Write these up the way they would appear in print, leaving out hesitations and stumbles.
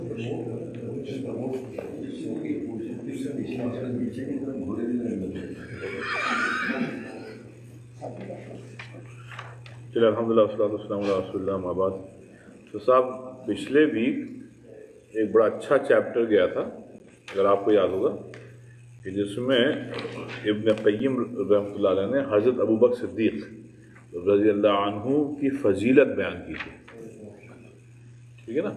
چلے الحمدللہ والصلاۃ والسلام علی رسول اللہ اما بعد۔ تو صاحب پچھلے ویک ایک بڑا اچھا چیپٹر گیا تھا، اگر آپ کو یاد ہوگا، کہ جس میں ابن قیم رحمۃ اللہ علیہ نے حضرت ابوبکر صدیق رضی اللہ عنہ کی فضیلت بیان کی تھی، ٹھیک ہے نا؟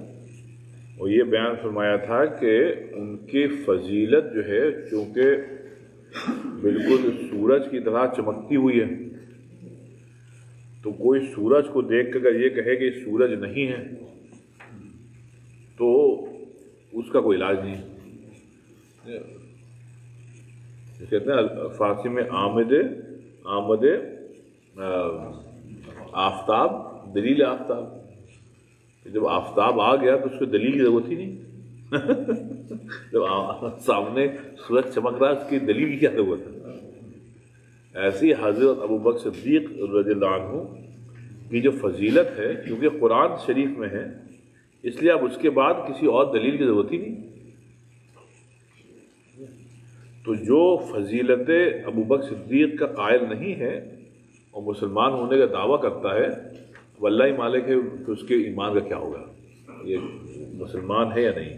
اور یہ بیان فرمایا تھا کہ ان کی فضیلت جو ہے چونکہ بالکل سورج کی طرح چمکتی ہوئی ہے، تو کوئی سورج کو دیکھ کر اگر یہ کہے کہ سورج نہیں ہے تو اس کا کوئی علاج نہیں ہے۔ کہتے ہیں فارسی میں آمد آفتاب دلیل آفتاب، جب آفتاب آ گیا تو اس کو دلیل کی ضرورت ہی نہیں۔ جب سامنے سورج چمک رہا ہے اس کی دلیل کی کیا ضرورت ہے؟ ایسی حضرت ابوبکر صدیق رضی اللہ عنہ کی جو فضیلت ہے، کیونکہ قرآن شریف میں ہے، اس لیے اب اس کے بعد کسی اور دلیل کی ضرورت ہی نہیں۔ تو جو فضیلت ابوبکر صدیق کا قائل نہیں ہے اور مسلمان ہونے کا دعویٰ کرتا ہے، واللہ ہی مالک ہے کہ اس کے ایمان کا کیا ہوگا، یہ مسلمان ہے یا نہیں۔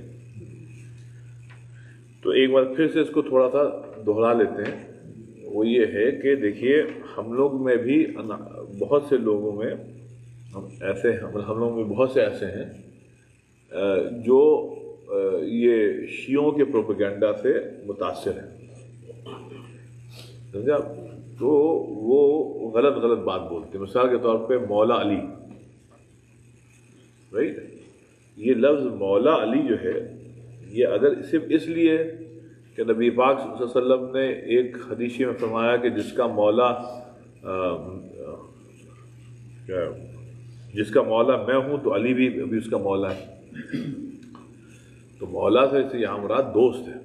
تو ایک بار پھر سے اس کو تھوڑا سا دوہرا لیتے ہیں، وہ یہ ہے کہ دیکھیے ہم لوگ میں بھی بہت سے لوگوں میں ایسے ہم لوگوں میں بہت سے ایسے ہیں جو یہ شیعوں کے پروپیگنڈا سے متاثر ہیں، سمجھا؟ تو وہ غلط بات بولتے ہیں۔ مثال کے طور پہ مولا علی، رائٹ، یہ لفظ مولا علی جو ہے، یہ اگر صرف اس لیے کہ نبی پاک صلی اللہ علیہ وسلم نے ایک حدیث میں فرمایا کہ جس کا مولا میں ہوں تو علی بھی اس کا مولا ہے، تو مولا سے یہاں مراد دوست ہے،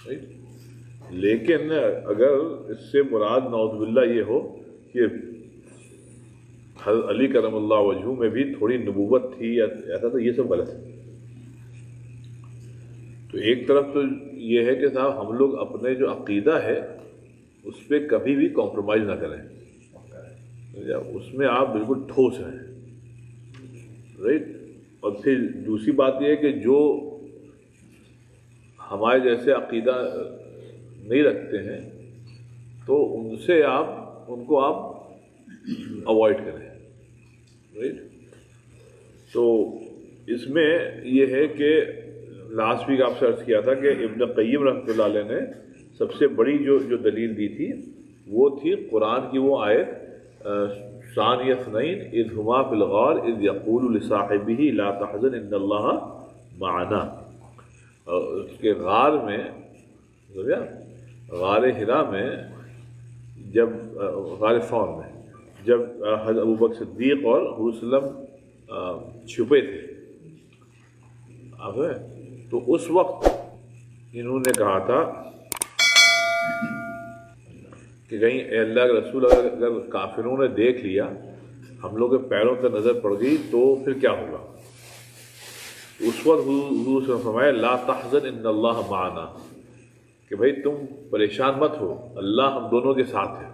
رائٹ؟ لیکن اگر اس سے مراد نعوذ باللہ یہ ہو کہ حضرت علی کرم اللہ وجہہ میں بھی تھوڑی نبوت تھی یا ایسا، تو یہ سب غلط ہے۔ تو ایک طرف تو یہ ہے کہ صاحب ہم لوگ اپنے جو عقیدہ ہے اس پہ کبھی بھی کمپرومائز نہ کریں، اس میں آپ بالکل ٹھوس ہیں، رائٹ؟ اور پھر دوسری بات یہ ہے کہ جو ہمارے جیسے عقیدہ نہیں رکھتے ہیں تو ان کو آپ اوائڈ کریں، رائٹ؟ تو اس میں یہ ہے کہ لاسٹ ویک آپ سے عرض کیا تھا کہ ابن قیم رحمۃ اللہ علیہ نے سب سے بڑی جو دلیل دی تھی وہ تھی قرآن کی وہ آیت ثانی اثنین اذ ہما فی الغار اذ یقول لصاحبہ لا تحزن ان اللہ معنا۔ اس کے غار میں، غار حرا میں، جب غار ثور میں جب حضرت ابوبکر صدیق اور حضور صلی اللہ علیہ وسلم چھپے تھے، تو اس وقت انہوں نے کہا تھا کہ کہیں اے اللہ کے رسول اگر کافروں نے دیکھ لیا، ہم لوگ کے پیروں پہ نظر پڑ گئی تو پھر کیا ہوگا؟ اس وقت حضور سے فرمایا لا تحزن ان اللہ معنا، کہ بھائی تم پریشان مت ہو، اللہ ہم دونوں کے ساتھ ہے۔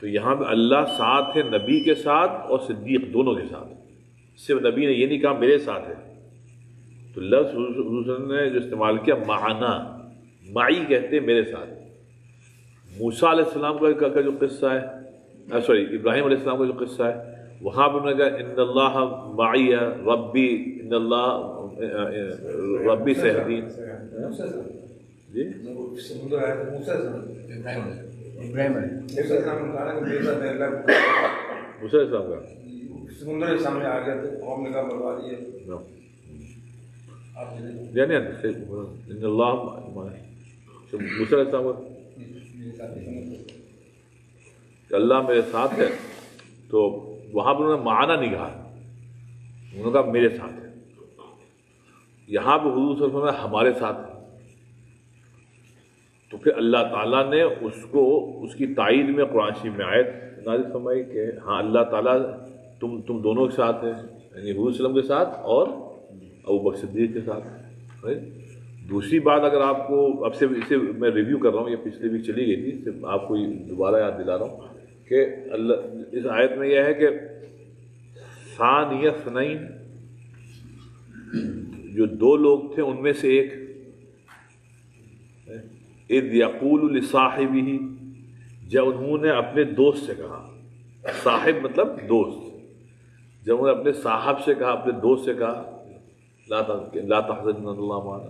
تو یہاں پہ اللہ ساتھ ہے نبی کے ساتھ اور صدیق دونوں کے ساتھ، صرف نبی نے یہ نہیں کہا میرے ساتھ ہے۔ تو لفظ حضور نے جو استعمال کیا معنا، معی کہتے ہیں میرے ساتھ۔ موسیٰ علیہ السلام کا جو قصہ ہے، ابراہیم علیہ السلام کا جو قصہ ہے، وہاں پہ انہوں نے کہا ان اللہ معی ربی، ان اللہ ربی سیہدین۔ جی ابراہیم علیہ السلام کا سمندر کے سامنے آ گیا تھا، قوم نے کہا برباد یہ یعنی ان اللہ موسیٰ علیہ السلام کہ اللہ میرے ساتھ ہے، تو وہاں پہ انہوں نے معنی نہیں کہا، انہوں نے کہا میرے ساتھ ہے۔ یہاں پہ حضور صلی اللہ علیہ وسلم ہمارے ساتھ ہے، تو پھر اللہ تعالیٰ نے اس کی تائید میں قرآن شریف میں آیت نازل فرمائی کہ ہاں اللہ تعالیٰ تم دونوں کے ساتھ ہے، یعنی حضور صلی اللہ علیہ وسلم کے ساتھ اور ابو بکر صدیق کے ساتھ. دوسری بات اگر آپ کو اب سے اسے میں ریویو کر رہا ہوں، یہ پچھلے ویک چلی گئی تھی، صرف آپ کو دوبارہ یاد دلا رہا ہوں کہ اللہ اس آیت میں یہ ہے کہ ثانی اثنین، جو دو لوگ تھے ان میں سے ایک، اذ یقول لصاحبہ، جب انہوں نے اپنے دوست سے کہا، صاحب مطلب دوست، جب انہوں نے اپنے صاحب سے کہا، اپنے دوست سے کہا لا تحزن ان اللہ معنا،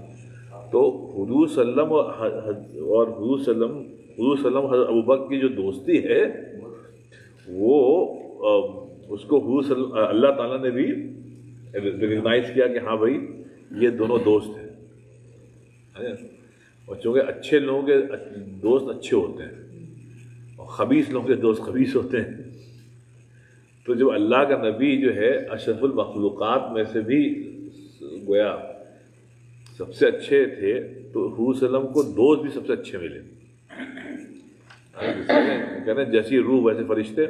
تو حضور صلی اللہ علیہ وسلم اور حضور صلی اللہ علیہ وسلم حضرت ابوبکر کی جو دوستی ہے وہ اس کو اللہ تعالیٰ نے بھی ریکگنائز کیا کہ ہاں بھائی یہ دونوں دوست ہیں. اور چونکہ اچھے لوگوں کے دوست اچھے ہوتے ہیں اور خبیث لوگوں کے دوست خبیث ہوتے ہیں، تو جب اللہ کا نبی جو ہے اشرف المخلوقات میں سے بھی گویا سب سے اچھے تھے، تو حضور صلی اللہ علیہ وسلم کو دوست بھی سب سے اچھے ملے. کہتے ہیں جیسی روح ویسے فرشتے.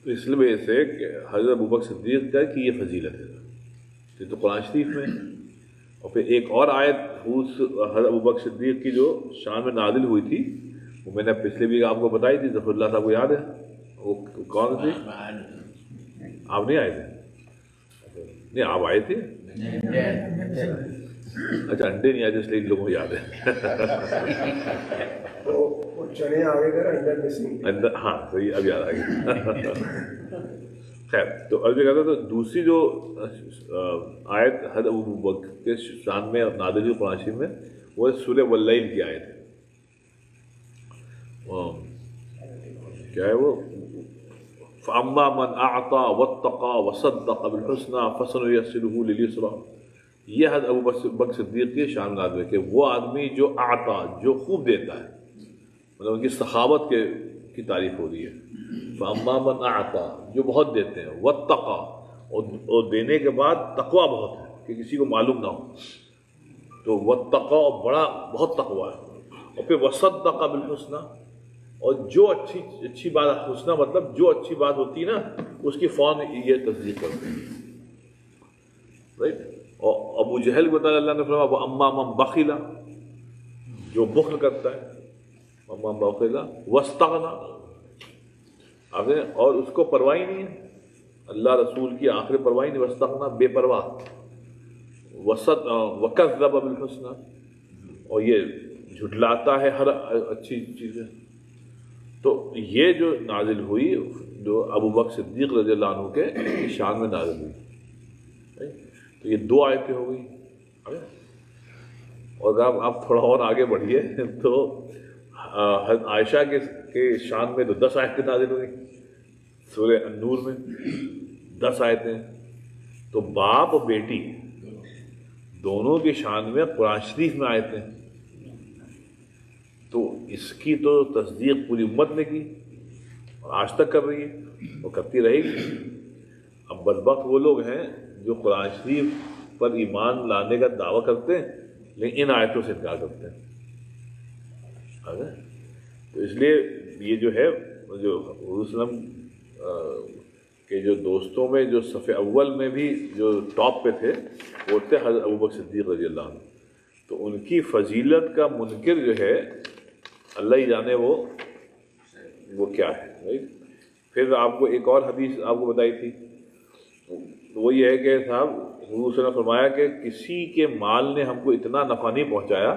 تو اس لیے سے کہ حضرت ابوبکر صدیق کا کہ یہ فضیلت ہے، یہ تو قرآن شریف میں. اور پھر ایک اور آیت حضرت ابوبکر صدیق کی جو شان میں نازل ہوئی تھی، وہ میں نے پچھلے بھی آپ کو بتائی تھی، ظفر اللہ صاحب کو یاد ہے؟ وہ کون تھی؟ آپ نہیں آئے تھے؟ نہیں آپ آئے تھے؟ اچھا انڈے نہیں آئے تھے اس لیے لوگوں کو یاد ہے. چنے آگے کر انڈر، ہاں صحیح، اب یاد آ گیا. خیر، تو عرض کہتا تو دوسری جو آیت حضرت ابوبکر کے شان میں نازل ہوئی قرآن شریف میں، وہ سورہ واللیل کی آیت ہے. کیا ہے وہ؟ فَأَمَّا مَنْ أَعْطَى وَاتَّقَى وَصَدَّقَ بِالْحُسْنَى فَسَنُيَسِّرُهُ لِلْيُسْرَى. یہ حضرت ابوبکر صدیق کی شان نازل ہے کہ وہ آدمی جو اعطا، جو خوب دیتا ہے، مطلب ان کی سخاوت کی تعریف ہو رہی ہے. فَأَمَّا مَنْ أَعْطَى، جو بہت دیتے ہیں، وَاتَّقَى، اور دینے کے بعد تقویٰ بہت ہے کہ کسی کو معلوم نہ ہو، تو وَاتَّقَى بڑا بہت تقویٰ ہے. اور پھر وَصَدَّقَ بِالْحُسْنَى، اور جو اچھی بات، حسنہ مطلب جو اچھی بات ہوتی ہے نا اس کی فوراً یہ تصدیق کرتے ہیں. رائٹ. اور ابو جہل کو تعالیٰ اللہ نے فرمایا وَأَمَّا مَن بَخِلَ، جو بخل کرتا ہے، وَأَمَّا مَن بَخِلَ وَاسْتَغْنَى، اور اس کو پرواہ نہیں ہے اللہ رسول کی آخر پرواہ نہیں، وَاسْتَغْنَى بے پرواہ، وَكَذَّبَ بِالْحُسْنَى، اور یہ جھٹلاتا ہے ہر اچھی چیزیں. تو یہ جو نازل ہوئی جو ابوبکر صدیق رضی اللہ عنہ کے شان میں نازل ہوئی، تو یہ دو آیتیں ہو گئی. اور اگر آپ تھوڑا اور آگے بڑھیے تو عائشہ کے شان میں تو 10 آیتیں نازل ہوئی سورہ النور میں، 10 آیتیں. تو باپ اور بیٹی دونوں کی شان میں قرآن شریف میں آیتیں، تو اس کی تو تصدیق پوری امت نے کی اور آج تک کر رہی ہے اور کرتی رہے گی. اب بدبخت وہ لوگ ہیں جو قرآن شریف پر ایمان لانے کا دعویٰ کرتے ہیں لیکن ان آیتوں سے انکار کرتے ہیں. تو اس لیے یہ جو ہے جو حضور صلی اللہ علیہ وسلم کے جو دوستوں میں جو صف اول میں بھی جو ٹاپ پہ تھے وہ تھے حضرت ابوبکر صدیق رضی اللہ عنہ. تو ان کی فضیلت کا منکر جو ہے اللہ ہی جانے وہ کیا ہے. پھر آپ کو ایک اور حدیث آپ کو بتائی تھی، وہ یہ ہے کہ صاحب حضور صلی اللہ علیہ وسلم نے فرمایا کہ کسی کے مال نے ہم کو اتنا نفع نہیں پہنچایا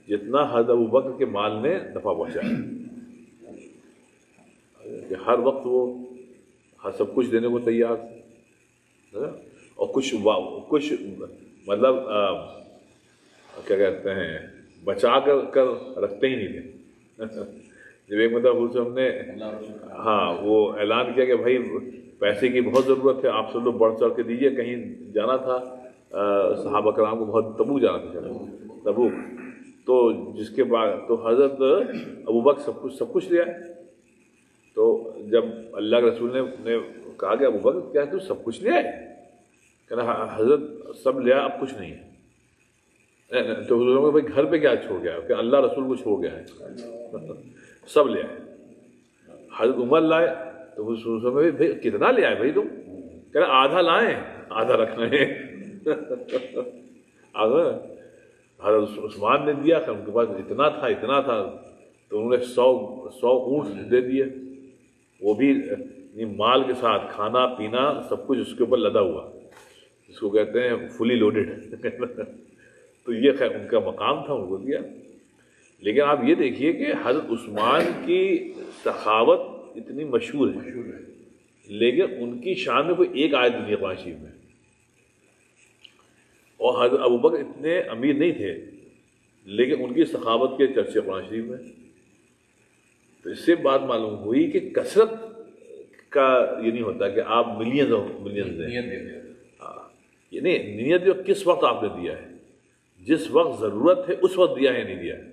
جتنا حضرت ابوبکر کے مال نے نفع پہنچایا. کہ ہر وقت وہ سب کچھ دینے کو تیار تھے اور کچھ مطلب کیا کہتے ہیں بچا کر رکھتے ہی نہیں تھے. جب ایک مطلب حضور صاحب نے وہ اعلان کیا کہ بھائی پیسے کی بہت ضرورت ہے، آپ سب لوگ بڑھ چڑھ کے دیجیے، کہیں جانا تھا صحابہ کرام کو، بہت تبوک جانا تھا تبوک، تو جس کے بعد تو حضرت ابوبکر سب کچھ لیا. تو جب اللہ کے رسول نے کہا کہ ابوبکر کیا تو سب کچھ لیا ہے؟ کہنا حضرت سب لیا، اب کچھ نہیں ہے. تو حضور نے بھائی گھر پہ کیا چھوڑ گیا کہ اللہ رسول کو چھوڑ گیا ہے، سب لیا ہے. حضرت عمر لائے تو حضور نے بھائی کتنا لیا ہے بھائی تم؟ کہہ رہے آدھا لائیں آدھا رکھنا ہے حضرت عثمان نے دیا، ان کے پاس اتنا تھا تو انہوں نے 100 اونٹ دے دیے، وہ بھی مال کے ساتھ، کھانا پینا سب کچھ اس کے اوپر لدا ہوا، جس کو کہتے ہیں فلی لوڈڈ تو یہ خیر ان کا مقام تھا، ان کو دیا۔ لیکن آپ یہ دیکھیے کہ حضرت عثمان کی سخاوت اتنی مشہور ہے، لیکن ان کی شان میں کوئی ایک آیت نہیں ہے قرآن شریف میں، اور حضرت ابوبکر اتنے امیر نہیں تھے لیکن ان کی سخاوت کے چرچے قرآن شریف میں۔ تو اس سے بات معلوم ہوئی کہ کثرت کا یہ نہیں ہوتا کہ آپ ملینز دیں، یہ نہیں، نیت جو کس وقت آپ نے دیا ہے، جس وقت ضرورت ہے اس وقت دیا ہے نہیں دیا ہے۔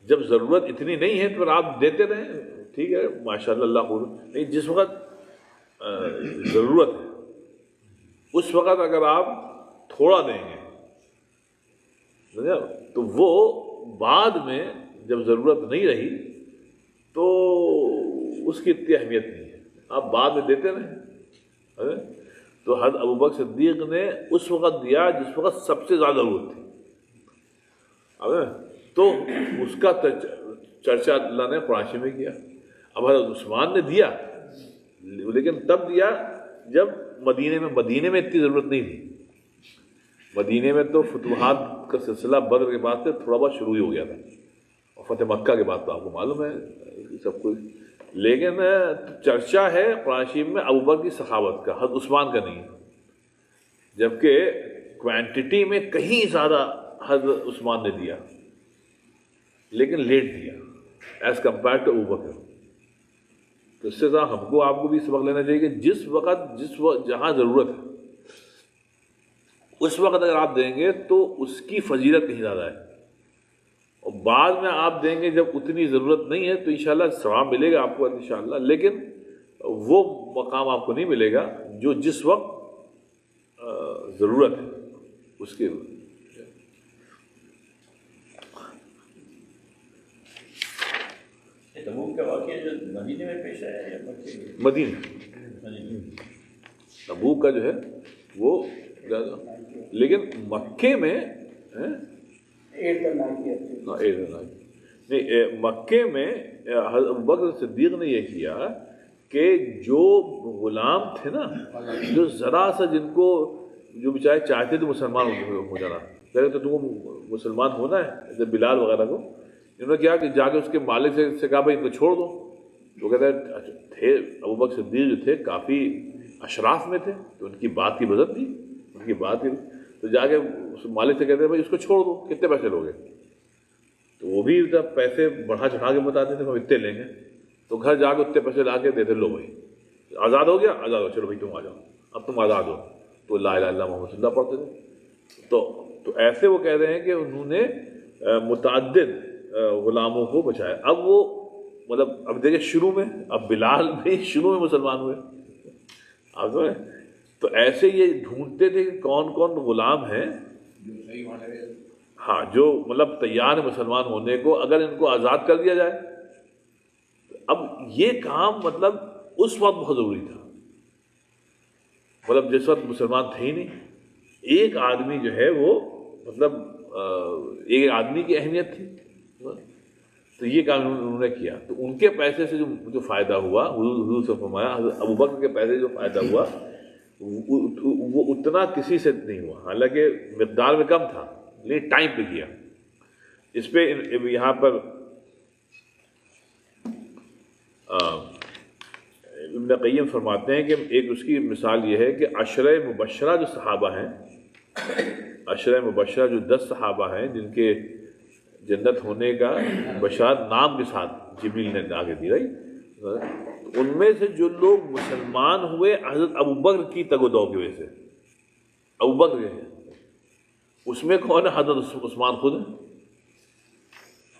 جب ضرورت اتنی نہیں ہے تو پھر آپ دیتے رہیں، ٹھیک ہے ماشاء اللہ اللہ خود، نہیں جس وقت ضرورت ہے اس وقت اگر آپ تھوڑا دیں گے تو وہ بعد میں جب ضرورت نہیں رہی تو اس کی اتنی اہمیت نہیں ہے، آپ بعد میں دیتے رہیں۔ تو حضرت ابوبکر صدیق نے اس وقت دیا جس وقت سب سے زیادہ ضرورت تھی، تو اس کا چرچہ اللہ نے قرآن شریف میں کیا۔ اب حضرت عثمان نے دیا لیکن تب دیا جب مدینے میں اتنی ضرورت نہیں تھی، مدینے میں تو فتوحات کا سلسلہ بدر کے بعد سے تھوڑا بہت شروع ہی ہو گیا تھا، اور فتح مکہ کے بعد تو آپ کو معلوم ہے سب کچھ، لیکن چرچا ہے قرآن شریف میں ابوبکر کی سخاوت کا، حضرت عثمان کا نہیں، جبکہ کوانٹٹی میں کہیں زیادہ حضرت عثمان نے دیا لیکن لیٹ دیا ایز کمپیئر ٹو ابوبکر۔ تو اس سے زیادہ ہم کو آپ کو بھی سبق لینا چاہیے کہ جس وقت جہاں ضرورت ہے اس وقت اگر آپ دیں گے تو اس کی فضیلت کہیں زیادہ ہے، اور بعد میں آپ دیں گے جب اتنی ضرورت نہیں ہے تو انشاءاللہ ثواب ملے گا آپ کو انشاءاللہ، لیکن وہ مقام آپ کو نہیں ملے گا جو جس وقت ضرورت ہے اس کے۔ تبوک کا واقعہ جو مدینے میں پیش آیا یا مکے میں؟ مدینے، تبوک کا جو ہے وہ زیادہ، لیکن مکے میں نہیں، مکے میں حضرت ابوبکر صدیق نے یہ کیا کہ جو غلام تھے نا، جو ذرا سا جن کو جو بیچارے چاہتے تھے مسلمان ہو جانا، کہتے تو تم کو مسلمان ہونا ہے، جب بلال وغیرہ کو انہوں نے کیا کہ جا کے اس کے مالک سے کہا بھائی ان کو چھوڑ دو، تو کہتے تھے ابوبکر صدیق جو تھے کافی اشراف میں تھے تو ان کی بات کی وزن تھی، ان کی بات کی، تو جا کے اس مالک سے کہتے ہیں بھائی اس کو چھوڑ دو، کتنے پیسے لوگے؟ تو وہ بھی جب پیسے بڑھا چڑھا کے بتاتے تھے ہم اتنے لیں گے، تو گھر جا کے اتنے پیسے لا کے دیتے، لو بھائی آزاد ہو گیا، آزاد ہو، چلو بھائی تم آ جاؤ، اب تم آزاد ہو، تو لا الہ الا اللہ محمد صلی اللہ پڑھتے تھے۔ تو ایسے وہ کہہ رہے ہیں کہ انہوں نے متعدد غلاموں کو بچایا۔ اب وہ مطلب اب دیکھیں شروع میں، اب بلال بھی شروع میں مسلمان ہوئے، آپ تو ایسے یہ ڈھونڈتے تھے کہ کون کون غلام ہیں ہاں جو مطلب تیار ہے مسلمان ہونے کو، اگر ان کو آزاد کر دیا جائے۔ اب یہ کام مطلب اس وقت بہت ضروری تھا، مطلب جس وقت مسلمان تھے ہی نہیں، ایک آدمی جو ہے وہ مطلب ایک آدمی کی اہمیت تھی، تو یہ کام انہوں نے کیا۔ تو ان کے پیسے سے جو فائدہ ہوا، حضور سے فرمایا ابوبکر کے پیسے جو فائدہ ہوا وہ اتنا کسی سے نہیں ہوا، حالانکہ مقدار میں کم تھا لیکن ٹائم پہ کیا۔ اس پہ یہاں پر ابن قیم فرماتے ہیں کہ ایک اس کی مثال یہ ہے کہ عشرہ مبشرہ جو صحابہ ہیں، عشرہ مبشرہ جو 10 صحابہ ہیں جن کے جنت ہونے کا بشارت نام کے ساتھ جبریل نے آگے دی رہی، ان میں سے جو لوگ مسلمان ہوئے حضرت ابوبکر کی تگ و دو کی وجہ سے، ابوبکر جو ہے اس میں کون ہے؟ حضرت عثمان خود ہے۔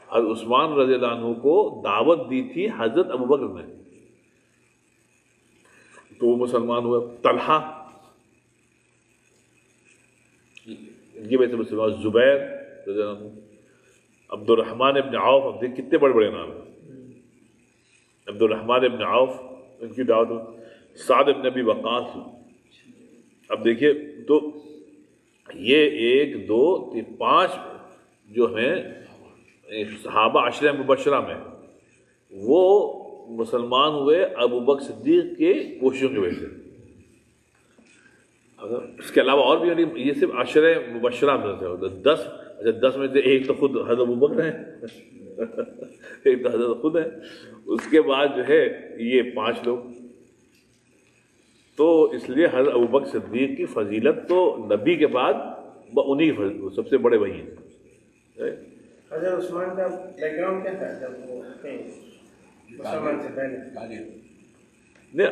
حضرت عثمان رضی اللہ عنہ کو دعوت دی تھی حضرت ابوبکر نے، تو وہ مسلمان ہوئے۔ طلحہ ان کی وجہ سے مسلمان، زبیر رضی اللہ عنہ، عبد الرحمن ابن عوف، اب دیکھ کتنے بڑے بڑے نام ہیں، عبد الرحمن ابن عوف ان کی دعوت، سعد بن ابی وقاص. اب دیکھیے تو یہ 1 2 3 5 جو ہیں صحابہ عشرہ مبشرہ میں وہ مسلمان ہوئے ابو بکر صدیق کے کوششوں کی وجہ سے. اس کے علاوہ اور بھی یہ صرف عشرہ مبشرہ میں سے 10 میں سے ایک تو خود حضرت ابو بکر ہیں ایک تو حضرت خود ہے. اس کے بعد جو ہے یہ 5 لوگ. تو اس لیے حضرت ابو بکر صدیق کی فضیلت تو نبی کے بعد انہی کی سب سے بڑے وہی ہیں. حضرت عثمان کا بیک گراؤنڈ کیا تھا جب وہ مسلمان سے پہلے؟ نہیں،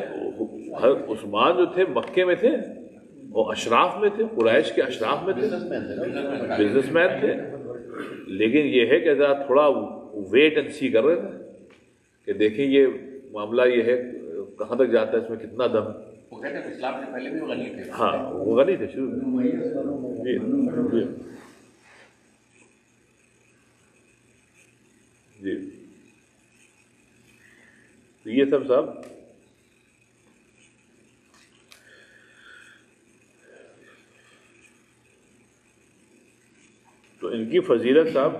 حضرت عثمان جو تھے مکے میں تھے، وہ اشراف میں تھے، قریش کے اشراف میں تھے، بزنس مین تھے. لیکن یہ ہے کہ ذرا تھوڑا ویٹ اینڈ سی کر رہے تھے کہ دیکھیں یہ معاملہ یہ ہے کہاں تک جاتا ہے، اس میں کتنا دم ہے. وہ کہتے ہیں اسلام سے پہلے بھی وہ غنی تھے. ہاں وہ غنی تھے شروع میں. جی یہ سب صاحب تو ان کی فضیلت صاحب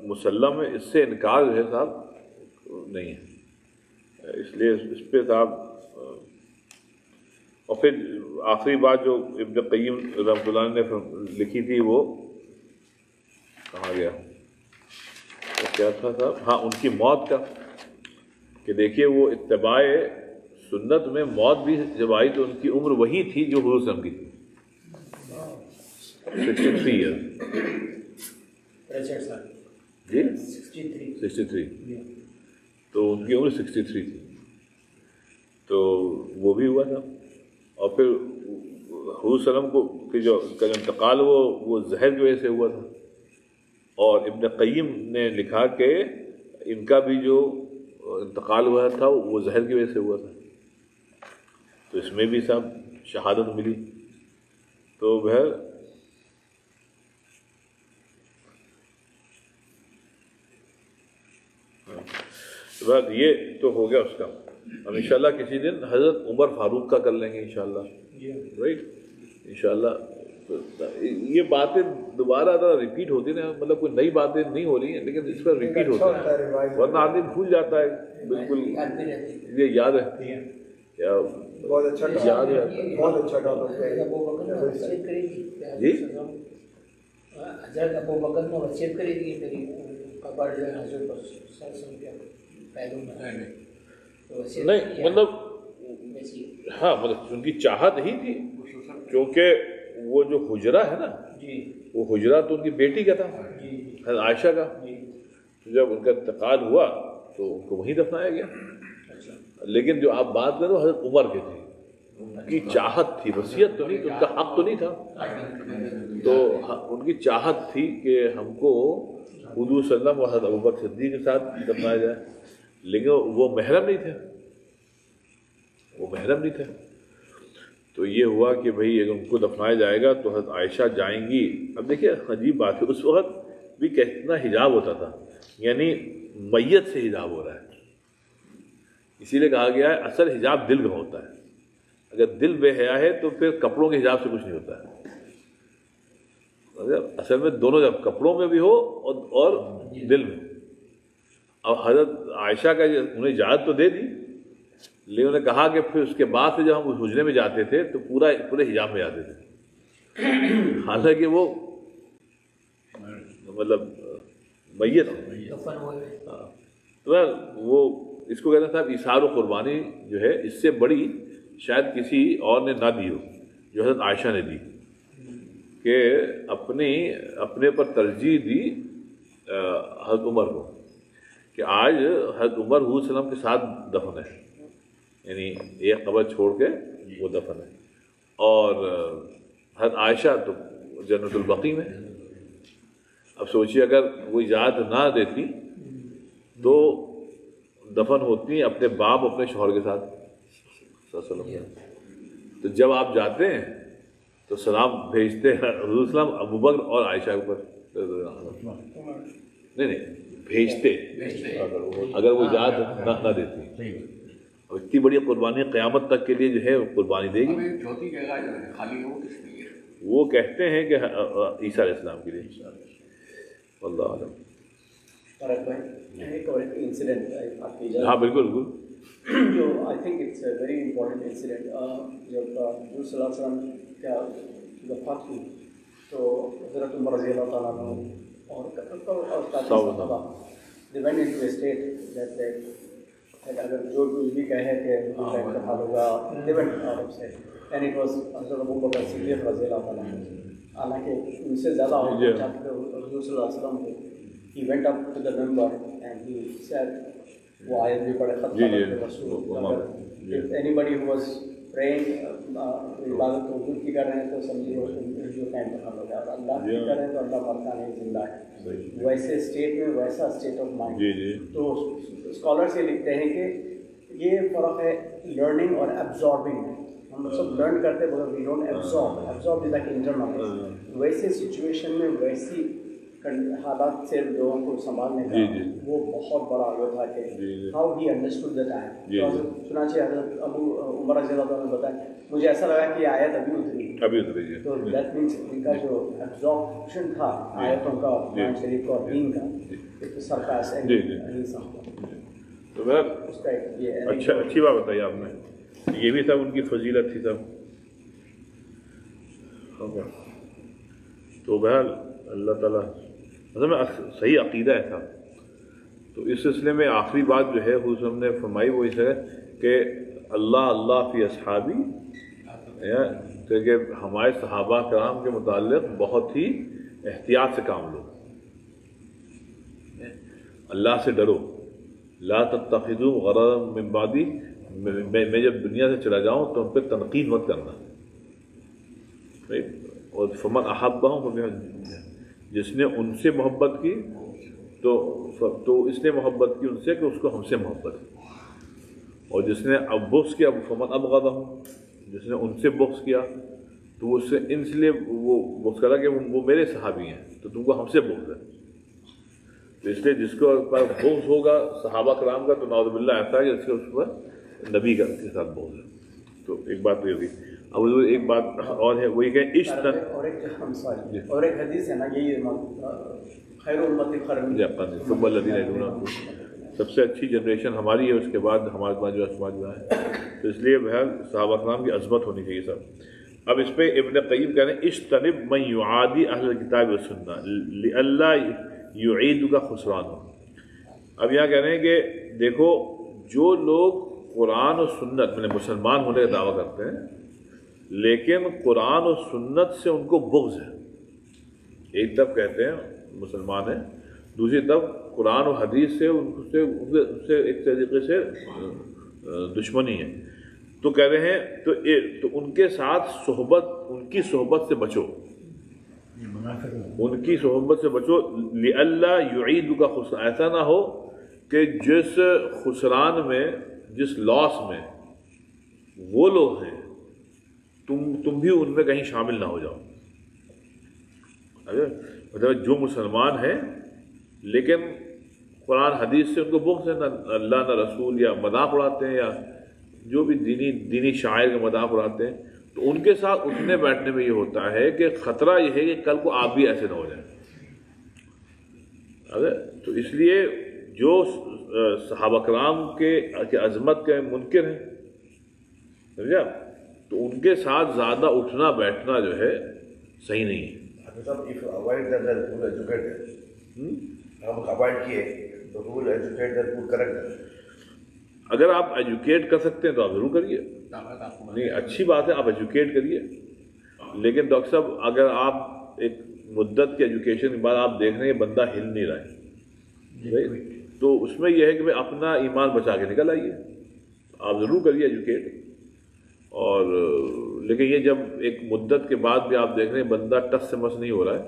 مسلم ہے، اس سے انکار جو ہے صاحب نہیں ہے. اس لیے اس پہ صاحب اور پھر آخری بات جو ابن قیم رحمۃ اللہ نے لکھی تھی وہ کہاں گیا، کیا تھا صاحب؟ ہاں ان کی موت کا کہ دیکھیے وہ اتباع سنت میں موت بھی جب آئی تو ان کی عمر وہی تھی جو حضور صلی اللہ علیہ وسلم کی تھی، 63 ایئر. جی 63 تو ان کی عمر 63 تھی. تو وہ بھی ہوا تھا. اور پھر حضور صلی اللہ علیہ وسلم کو کہ جو کا انتقال وہ زہر کی وجہ سے ہوا تھا. اور ابن قیم نے لکھا کہ ان کا بھی جو انتقال ہوا تھا وہ زہر کی وجہ سے ہوا تھا. تو اس میں بھی صاحب شہادت ملی. تو بہر یہ تو ہو گیا اس کا. ہم انشاءاللہ کسی دن حضرت عمر فاروق کا کر لیں گے انشاءاللہ. رائٹ انشاءاللہ. یہ باتیں دوبارہ ریپیٹ ہوتی ہیں، مطلب کوئی نئی باتیں نہیں ہو رہی ہیں لیکن اس پر ریپیٹ ہوتا ہے، ورنہ آدمی بھول جاتا ہے. بالکل یہ یاد رہتی ہے. بہت اچھا یاد ہے، بہت اچھا ٹاپک ہے. جی حضرت ابو بکر نے وصیت کری تھی میری قبر جو ہے حضرت نہیں مطلب ہاں مطلب ان کی چاہت ہی تھی، کیونکہ وہ جو حجرہ ہے نا وہ حجرہ تو ان کی بیٹی کا تھا حضرت عائشہ کا. جب ان کا انتقال ہوا تو ان کو وہیں دفنایا گیا. لیکن جو آپ بات کرو حضرت عمر کے تھے، ان کی چاہت تھی، وصیت تو نہیں، ان کا حق تو نہیں تھا. تو ان کی چاہت تھی کہ ہم کو حضور صلی اللہ علیہ وسلم اور حضرت ابوبکر صدیق کے ساتھ دفنایا جائے. لیکن وہ محرم نہیں تھے، وہ محرم نہیں تھے. تو یہ ہوا کہ بھئی اگر ان کو دفنایا جائے گا تو حضرت عائشہ جائیں گی. اب دیکھیے عجیب بات ہے، اس وقت بھی کتنا حجاب ہوتا تھا، یعنی میت سے حجاب ہو رہا ہے. اسی لیے کہا گیا ہے اصل حجاب دل کا ہوتا ہے. اگر دل بے حیا ہے تو پھر کپڑوں کے حجاب سے کچھ نہیں ہوتا ہے. اصل میں دونوں جب کپڑوں میں بھی ہو اور دل میں. اب حضرت عائشہ کا انہیں اجازت تو دے دی، لیکن انہوں نے کہا کہ پھر اس کے بعد سے جب ہم اس حجرے میں جاتے تھے تو پورے حجاب میں جاتے تھے، حالانکہ وہ مطلب میت تو وہ اس کو کہتے ہیں صاحب ایثار و قربانی جو ہے اس سے بڑی شاید کسی اور نے نہ دی ہو جو حضرت عائشہ نے دی، کہ اپنے پر ترجیح دی حضرت عمر کو، کہ آج حضرت عمر حضور صلی اللہ علیہ وسلم کے ساتھ دفن ہے، یعنی ایک قبر چھوڑ کے وہ دفن ہے. اور حضرت عائشہ تو جنت البقیع میں. اب سوچیے اگر وہ اجازت نہ دیتی تو دفن ہوتی اپنے باپ اپنے شوہر کے ساتھ صلی اللہ علیہ وسلم. تو جب آپ جاتے ہیں تو سلام بھیجتے ہیں حضور صلی اللہ علیہ وسلم ابو بکر اور عائشہ کے اوپر. نہیں بھیجتے اگر وہ اجازت نہ دیتی. اب اتنی بڑی قربانی قیامت تک کے لیے جو ہے قربانی دے گی. ابھی چوتھی جگہ جو ہے خالی ہے وہ کس لیے؟ وہ کہتے ہیں کہ عیسیٰ علیہ السلام کے لیے. واللہ عالم. طارق بھائی ایک اور انسیڈنٹ آپ کی ہاں بالکل بالکل. جو I think it's a very important incident. جب حضور صلی اللہ علیہ وسلم کا وفات ہوئی تو حضرت عمر رضی اللہ تعالیٰ عنہ اور صحابہ they went into a state that اگر جو کچھ بھی کہے کہ انتقال ہوگا they went out of state and it was حضرت ابو بکر صدیق رضی اللہ تعالیٰ عنہ. حالانکہ ان سے زیادہ اور چاہتے تھے حضور صلی اللہ علیہ وسلم کو. He went up to the member and he said وہ آیت بھی پڑھے خط رسول. If anybody who was praying عبادت کو خود کی کر رہے ہیں تو سمجھیے جو کا انتقال ہو گیا, اور اللہ کی کر رہے ہیں تو اللہ مرتا نہیں زندہ ہے. ویسے اسٹیٹ میں ویسا اسٹیٹ آف مائنڈ. تو اسکالرس یہ لکھتے ہیں کہ یہ فرق ہے لرننگ اور ایبزاربنگ میں. ہم سب لرن کرتے ہیں مگر we don't absorb. Absorb is like internal. ویسے سچویشن میں ویسی حالات سے لوگوں کو سنبھالنے کا وہ بہت بڑا وہ تھا کہ how he understood the time. چنانچہ حضرت ابو عمر رضی اللہ عنہ نے بتایا مجھے ایسا لگا کہ آیت ابھی اتری. تو دیٹ مینس ان کا جو ایبزارپشن تھا آیتوں کا قرآن شریف کا اور دین کا سرکاس ہے. تو بہت اچھی بات بتائی آپ نے. یہ بھی سب ان کی فضیلت تھی سب. تو بہرحال اللہ تعالیٰ مطلب میں صحیح عقیدہ ہے صاحب. تو اس سلسلے میں آخری بات جو ہے حضور صلی اللہ علیہ وسلم نے فرمائی وہ اس ہے کہ اللہ اللہ فی اصحابی, کہ ہمارے صحابہ کرام کے متعلق بہت ہی احتیاط سے کام لو. اللہ سے ڈرو. لا تتخذوا غرضا من بعدی, میں جب دنیا سے چلا جاؤں تو ان پہ تنقید مت کرنا. اور فمن احبہم, جس نے ان سے محبت کی تو اس نے محبت کی ان سے کہ اس کو ہم سے محبت کی. اور جس نے اب بغض کیا فمن ابغضہم, جس نے ان سے بغض کیا تو وہ اس لیے وہ بغض کرا کہ وہ میرے صحابی ہیں تو تم کو ہم سے بغض ہے. تو اس لیے جس کو بغض ہوگا صحابہ کرام کا تو نعوذ باللہ ایسا ہے جس کے اس پر نبی کے ساتھ بغض ہے. تو ایک بات یہ ہوگی. اب ایک بات اور ہے وہ یہ کہ عشق اور ایک حدیث ہے نا یہ خیر امتی ثم الذین یلونہم, سب سے اچھی جنریشن ہماری ہے, اس کے بعد ہمارے پاس جو سماج میں ہے. تو اس لیے بہرحال صحابہ کرام کی عظمت ہونی چاہیے سب. اب اس پہ ابن قیم کہہ رہے ہیں اجتنب من یعادی اہل الکتاب والسنہ لئلا یعیدک خسران. اب یہاں کہہ رہے ہیں کہ دیکھو جو لوگ قرآن و سنت میں مسلمان ہونے کا دعویٰ کرتے ہیں لیکن قرآن و سنت سے ان کو بغض ہے. ایک طرف کہتے ہیں مسلمان ہیں, دوسری طرف قرآن و حدیث سے ان سے ایک طریقے سے دشمنی ہے. تو کہہ رہے ہیں تو ان کے ساتھ ان کی صحبت سے بچو, ان کی صحبت سے بچو. لئلا یعیدک خسران, ایسا نہ ہو کہ جس خسران میں جس لاس میں وہ لوگ ہیں تم بھی ان میں کہیں شامل نہ ہو جاؤ. مطلب جو مسلمان ہیں لیکن قرآن حدیث سے ان کو بغض ہے, نہ اللہ نہ رسول, یا مذاق اڑاتے ہیں یا جو بھی دینی شاعر کے مذاق اڑاتے ہیں, تو ان کے ساتھ اٹھنے بیٹھنے میں یہ ہوتا ہے کہ خطرہ یہ ہے کہ کل کو آپ بھی ایسے نہ ہو جائیں. تو اس لیے جو صحابہ کرام کے عظمت کے منکر ہیں سمجھا, تو ان کے ساتھ زیادہ اٹھنا بیٹھنا جو ہے صحیح نہیں ہے. اگر آپ ایجوکیٹ کر سکتے ہیں تو آپ ضرور کریے, نہیں اچھی بات ہے, آپ ایجوکیٹ کریے. لیکن ڈاکٹر صاحب اگر آپ ایک مدت کے ایجوکیشن کے بعد آپ دیکھ رہے ہیں بندہ ہل نہیں رہا ہے, تو اس میں یہ ہے کہ اپنا ایمان بچا کے نکل آئیے. آپ ضرور کریے ایجوکیٹ. اور لیکن یہ جب ایک مدت کے بعد بھی آپ دیکھ رہے ہیں بندہ ٹس سے مس نہیں ہو رہا ہے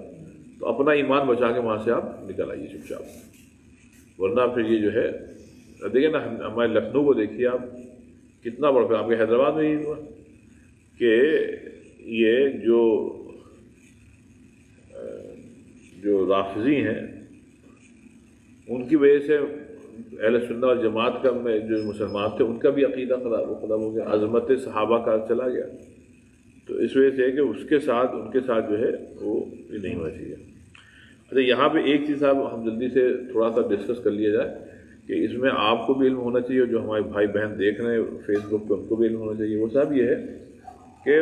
تو اپنا ایمان بچا کے وہاں سے آپ نکل آئیے چپ چاپ. ورنہ پھر یہ جو ہے دیکھیں نا, ہمارے لکھنؤ کو دیکھیے آپ کتنا بڑا, پھر آپ کے حیدرآباد میں یہ ہوا کہ یہ جو رافضی ہیں ان کی وجہ سے اہل سنت و جماعت کا میں جو مسلمان تھے ان کا بھی عقیدہ ختم ہو گیا، عظمت صحابہ کا چلا گیا. تو اس وجہ سے کہ اس کے ساتھ ان کے ساتھ جو ہے وہ یہ نہیں ہونا چاہیے. اچھا یہاں پہ ایک چیز صاحب ہم جلدی سے تھوڑا سا ڈسکس کر لیا جائے کہ اس میں آپ کو بھی علم ہونا چاہیے اور جو ہمارے بھائی بہن دیکھ رہے ہیں فیس بک پہ ان کو بھی علم ہونا چاہیے. وہ صاحب یہ ہے کہ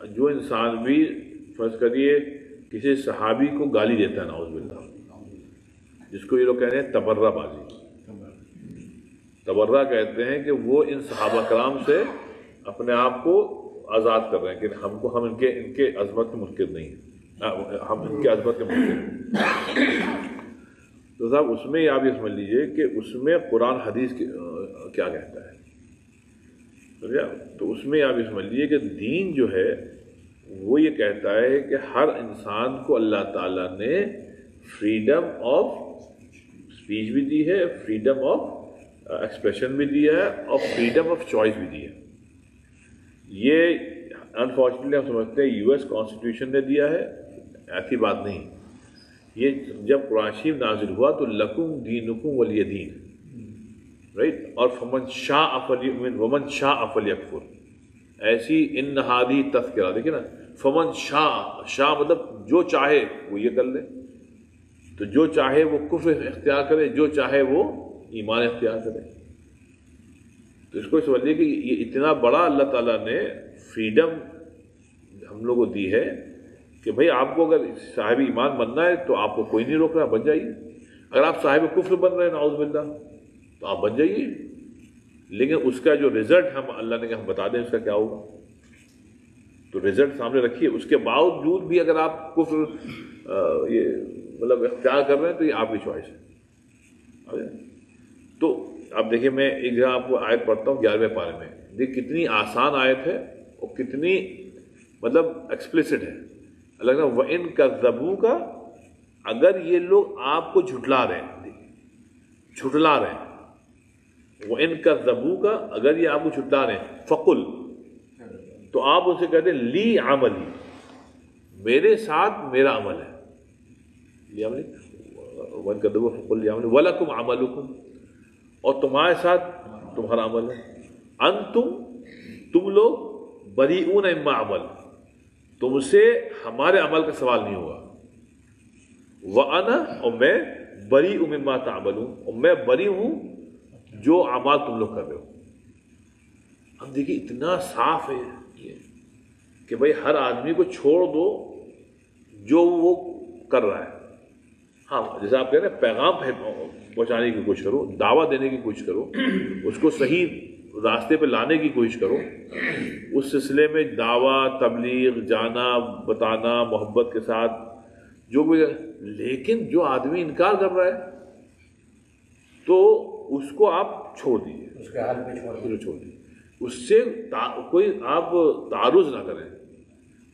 جو انسان بھی فرض کریے کسی صحابی کو گالی دیتا ہے نعوذ باللہ، جس کو یہ لوگ کہہ رہے ہیں تبرہ بازی، تبرہ کہتے ہیں کہ وہ ان صحابہ کرام سے اپنے آپ کو آزاد کر رہے ہیں کہ ہم ان کے عظمت کے منکر نہیں ہیں، ہم ان کے عظمت کے منکر ہیں. تو صاحب اس میں آپ یہ سمجھ لیجئے کہ اس میں قرآن حدیث کیا کہتا ہے. تو اس میں آپ یہ سمجھ لیجیے کہ دین جو ہے وہ یہ کہتا ہے کہ ہر انسان کو اللہ تعالیٰ نے فریڈم آف اسپیچ بھی دی ہے، فریڈم آف ایکسپریشن بھی دیا ہے اور فریڈم آف چوائس بھی دی ہے. یہ انفارچونیٹلی ہم سمجھتے ہیں یو ایس کانسٹیٹیوشن نے دیا ہے، ایسی بات نہیں. یہ جب قرآن شریف نازل ہوا تو لکم دینکم ولی دین، رائٹ، اور فمن شاء فلیؤمن ومن شاء فلیکفر، ایسی ان ہادی تذکرہ. دیکھیں نا، فمن شاء مطلب جو چاہے وہ یہ کر لے، تو جو چاہے وہ کفر اختیار کرے، جو چاہے وہ ایمان اختیار کرے. تو اس کو سمجھیے کہ یہ اتنا بڑا اللہ تعالیٰ نے فریڈم ہم لوگوں کو دی ہے کہ بھئی آپ کو اگر صاحب ایمان بننا ہے تو آپ کو کوئی نہیں روک رہا، بن جائیے. اگر آپ صاحب کفر بن رہے ہیں نعوذ باللہ تو آپ بن جائیے، لیکن اس کا جو رزلٹ ہم اللہ نے کہ ہم بتا دیں اس کا کیا ہوگا. تو رزلٹ سامنے رکھیے. اس کے باوجود بھی اگر آپ کفر یہ مطلب اختیار کر رہے ہیں تو یہ آپ کی چوائس ہے. تو اب دیکھیے میں ایک جگہ آپ کو آیت پڑھتا ہوں 11ویں پارے میں. دیکھ کتنی آسان آیت ہے اور کتنی مطلب ایکسپلیسٹ ہے. اللہ کہتا ہے وَإِن كَذَّبُوكَ، اگر یہ لوگ آپ کو جھٹلا رہے ہیں، وَإِن كَذَّبُوكَ، اگر یہ آپ کو جھٹلا رہے ہیں، فَقُلْ، تو آپ اسے کہتے ہیں لی عملی، میرے ساتھ میرا عمل ہے. لی عملی وَإِن كَذَّبُوكَ فَقُلْ لی عملی وَلَكُمْ عَمَلُكُمْ، اور تمہارے ساتھ تمہارا عمل ہے. تم لوگ بریئون مما عمل، تم سے ہمارے عمل کا سوال نہیں ہوگا. وَأَنَا، اور میں بریء مما تعملون، اور میں بری ہوں جو اعمال تم لوگ کر رہے ہو. اب دیکھیے اتنا صاف ہے یہ کہ بھائی ہر آدمی کو چھوڑ دو جو وہ کر رہا ہے. ہاں جیسے آپ کہہ رہے ہیں پیغام پہنچانے کی کوشش کرو، دعویٰ دینے کی کوشش کرو، اس کو صحیح راستے پہ لانے کی کوشش کرو، اس سلسلے میں دعویٰ تبلیغ جانا بتانا محبت کے ساتھ جو بھی. لیکن جو آدمی انکار کر رہا ہے تو اس کو آپ چھوڑ دیجیے، اس کے حال پہ چھوڑ دیجیے، اس سے کوئی آپ تعارض نہ کریں.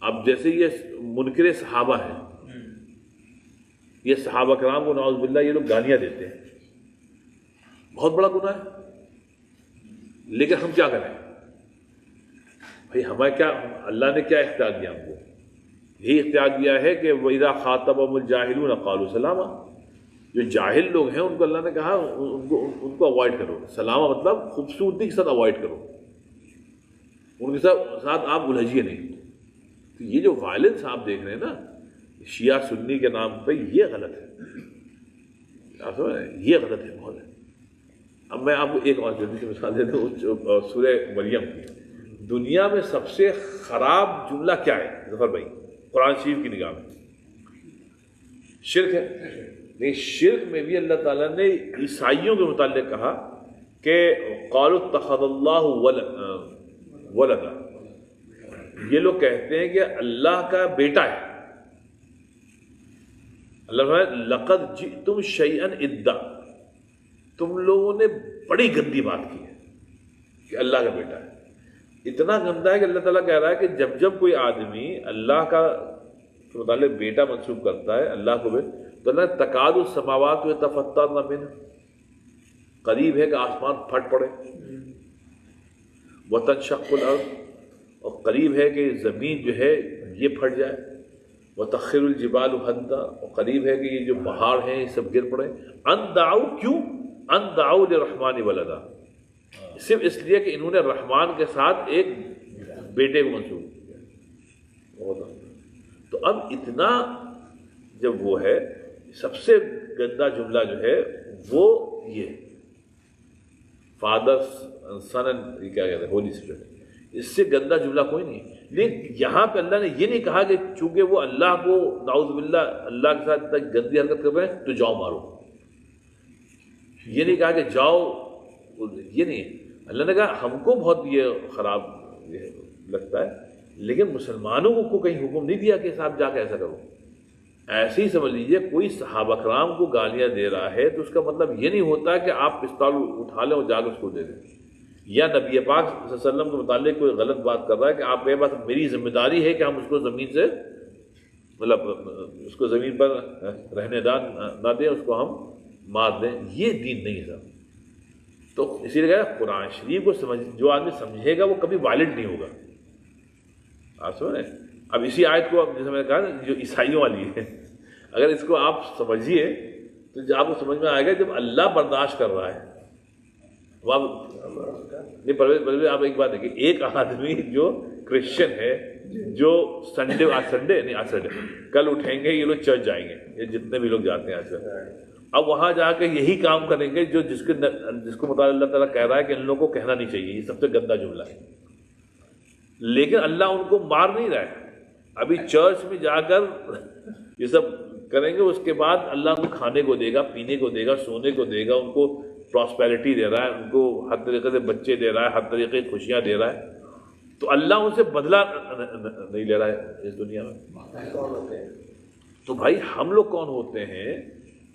اب جیسے یہ منکر صحابہ ہیں، یہ صحابہ کرام کو نعوذ باللہ یہ لوگ گالیاں دیتے ہیں، بہت بڑا گناہ ہے. لیکن ہم کیا کریں بھائی؟ ہمیں کیا، اللہ نے کیا اختیار دیا ہم کو؟ یہی اختیار دیا ہے کہ وَإِذَا خَاطَبَهُمُ الْجَاهِلُونَ قَالُوا سَلَامًا. جو جاہل لوگ ہیں ان کو اللہ نے کہا ان کو اوائڈ کرو. سلامہ مطلب خوبصورتی کے ساتھ اوائڈ کرو، ان کے ساتھ آپ الجھیے نہیں. تو یہ جو وائلنس آپ دیکھ رہے ہیں نا شیعہ سنی کے نام پہ، یہ غلط ہے. آپ سمجھ رہے ہیں؟ یہ غلط ہے بہت ہے. اب میں آپ کو ایک اور جلدی سے مثال دیتا ہوں سورہ مریم کی. دنیا میں سب سے خراب جملہ کیا ہے ظفر بھائی قرآن شریف کی نگاہ میں؟ شرک ہے. لیکن شرک میں بھی اللہ تعالیٰ نے عیسائیوں کے متعلق کہا کہ قالوا اتخذ اللہ ولدا، یہ لوگ کہتے ہیں کہ اللہ کا بیٹا ہے. اللہ فرمایا لقد جئتم شیئا ادا، تم لوگوں نے بڑی گندی بات کی ہے کہ اللہ کا بیٹا ہے. اتنا گندا ہے کہ اللہ تعالیٰ کہہ رہا ہے کہ جب کوئی آدمی اللہ کا متعلق بیٹا منسوب کرتا ہے اللہ کو تو اللہ تکاد السماوات یتفطرن منہ، قریب ہے کہ آسمان پھٹ پڑے. وتنشق الارض، اور قریب ہے کہ زمین جو ہے یہ پھٹ جائے. وَتَخِّرُ الْجِبَالُ هَدًّا، اور قریب ہے کہ یہ جو پہاڑ ہیں یہ سب گر پڑے. ان دعوا، کیوں؟ ان دعوا للرحمن ولدا، صرف اس لیے کہ انہوں نے رحمان کے ساتھ ایک بیٹے کو منسوب کیا. تو اب اتنا جب وہ ہے، سب سے گندا جملہ جو ہے وہ یہ فادر سن اینڈ کیا کہتے ہیں ہولی اسپرٹ، اس سے گندا جملہ کوئی نہیں. لیکن یہاں پہ اللہ نے یہ نہیں کہا کہ چونکہ وہ اللہ کو نعوذ باللہ اللہ کے ساتھ اتنا گندی حرکت کر رہے ہیں تو جاؤ مارو. یہ نہیں کہا کہ جاؤ، یہ نہیں. اللہ نے کہا ہم کو بہت یہ خراب یہ لگتا ہے، لیکن مسلمانوں کو کہیں حکم نہیں دیا کہ صاحب جا کے ایسا کرو. ایسے ہی سمجھ لیجیے کوئی صحابہ کرام کو گالیاں دے رہا ہے تو اس کا مطلب یہ نہیں ہوتا کہ آپ پستول اٹھا لیں اور جا کے اس کو دے دیں، یا نبی پاک صلی اللہ علیہ وسلم کے متعلق کوئی غلط بات کر رہا ہے کہ آپ یہ بات میری ذمہ داری ہے کہ ہم اس کو زمین سے مطلب اس کو زمین پر رہنے نہ دیں، اس کو ہم مار دیں. یہ دین نہیں ہے. تو اسی لیے قرآن شریف کو جو آدمی سمجھے گا وہ کبھی وائلنٹ نہیں ہوگا. آپ سمجھ رہے ہیں؟ اب اسی آیت کو جیسے میں نے کہا نا جو عیسائیوں والی ہے، اگر اس کو آپ سمجھیے تو آپ کو سمجھ میں آئے گا جب اللہ برداشت کر رہا ہے. نہیں پرویز آپ ایک بات دیکھیے، ایک آدمی جو کرسچن ہے جو سنڈے کل اٹھیں گے یہ لوگ چرچ جائیں گے، یہ جتنے بھی لوگ جاتے ہیں آج کل، اب وہاں جا کے یہی کام کریں گے جو جس کو مطالعہ اللہ تعالیٰ کہہ رہا ہے کہ ان لوگوں کو کہنا نہیں چاہیے. یہ سب سے گندا جملہ ہے. لیکن اللہ ان کو مار نہیں رہا ہے. ابھی چرچ میں جا کر یہ سب کریں گے، اس کے بعد اللہ ان کو کھانے کو دے گا، پینے کو دے گا، سونے کو دے گا، ان کو پراسپیرٹی دے رہا ہے، ان کو ہر طریقے سے بچے دے رہا ہے، ہر طریقے کی خوشیاں دے رہا ہے. تو اللہ ان سے بدلہ نہیں لے رہا ہے اس دنیا میں. تو بھائی ہم لوگ کون ہوتے ہیں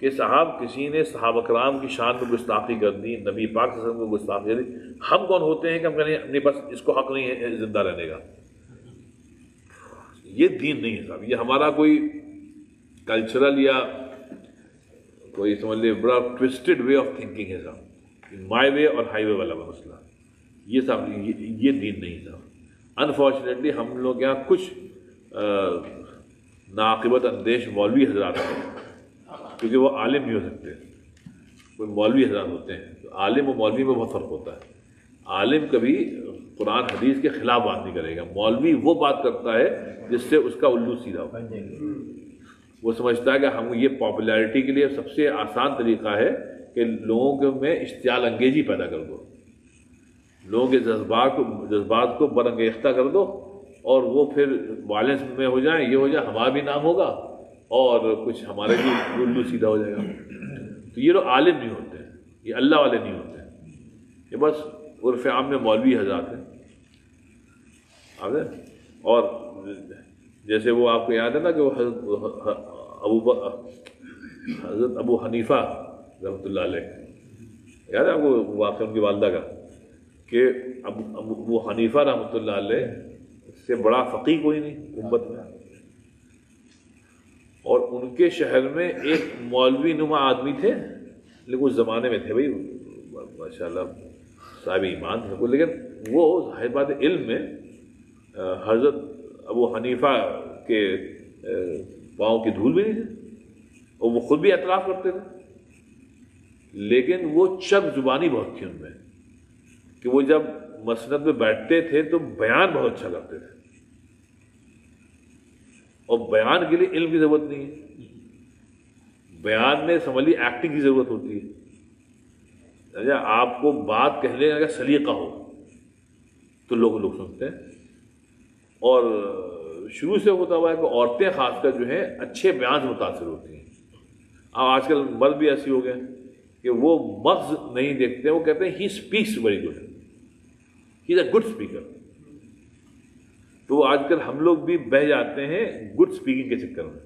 کہ صاحب کسی نے صحابہ کرام کی شان میں گستاخی کر دی، نبی پاک صلی اللہ علیہ وسلم کو گستاخی کر دی، ہم کون ہوتے ہیں کہ ہم کہیں نہیں بس اس کو حق نہیں ہے زندہ رہنے کا. یہ دین نہیں ہے صاحب. یہ ہمارا کوئی کلچرل یا کوئی سمجھ لے بڑا ٹوسٹڈ وے آف تھنکنگ ہے صاحب. مائی وے اور ہائی وے والا مسئلہ یہ صاحب یہ دین نہیں صاحب. انفارچونیٹلی ہم لوگ یہاں کچھ ناقبت اندیش مولوی حضرات ہیں، کیونکہ وہ عالم نہیں ہو سکتے. کوئی مولوی حضرات ہوتے ہیں، تو عالم و مولوی میں بہت فرق ہوتا ہے. عالم کبھی قرآن حدیث کے خلاف بات نہیں کرے گا. مولوی وہ بات کرتا ہے جس سے اس کا الو سیدھا ہو. وہ سمجھتا ہے کہ ہم یہ پاپولیرٹی کے لیے سب سے آسان طریقہ ہے کہ لوگوں میں اشتعال انگیزی پیدا کر دو، لوگوں کے جذبات کو برانگیختہ کر دو، اور وہ پھر وائلنس میں ہو جائیں، یہ ہو جائے، ہمارا بھی نام ہوگا اور کچھ ہمارے بھی الو سیدھا ہو جائے گا. تو یہ لوگ عالم نہیں ہوتے ہیں، یہ اللہ والے نہیں ہوتے ہیں، یہ بس عرف عام میں مولوی حضرات ہیں. اور جیسے وہ آپ کو یاد ہے نا کہ وہ حضرت ابو حنیفہ رحمۃ اللہ علیہ، یاد ہے آپ کو واقعہ ان کی والدہ کا، کہ ابو حنیفہ رحمۃ اللہ علیہ سے بڑا فقیہ کوئی نہیں امت میں، اور ان کے شہر میں ایک مولوی نما آدمی تھے، لیکن اس زمانے میں تھے بھائی ماشاء اللہ صاحب ایمان تھے، لیکن وہ ظاہر بات علم میں حضرت ابو حنیفہ کے پاؤں کی دھول بھی نہیں تھی، اور وہ خود بھی اعتراف کرتے تھے. لیکن وہ چب زبانی بہت تھی ان میں، کہ وہ جب مسند میں بیٹھتے تھے تو بیان بہت اچھا کرتے تھے، اور بیان کے لیے علم کی ضرورت نہیں ہے. بیان میں سمجھ لی ایکٹنگ کی ضرورت ہوتی ہے. آپ کو بات کہنے کا سلیقہ ہو تو لوگ سنتے ہیں. اور شروع سے ہوتا ہوا ہے کہ عورتیں خاص کر جو ہیں اچھے بیان سے متاثر ہوتی ہیں. اب آج کل مرد بھی ایسے ہو گئے کہ وہ مغز نہیں دیکھتے، وہ کہتے ہیں he speaks very good, he is a good speaker. تو آج کل ہم لوگ بھی بہہ جاتے ہیں گڈ اسپیکنگ کے چکر میں.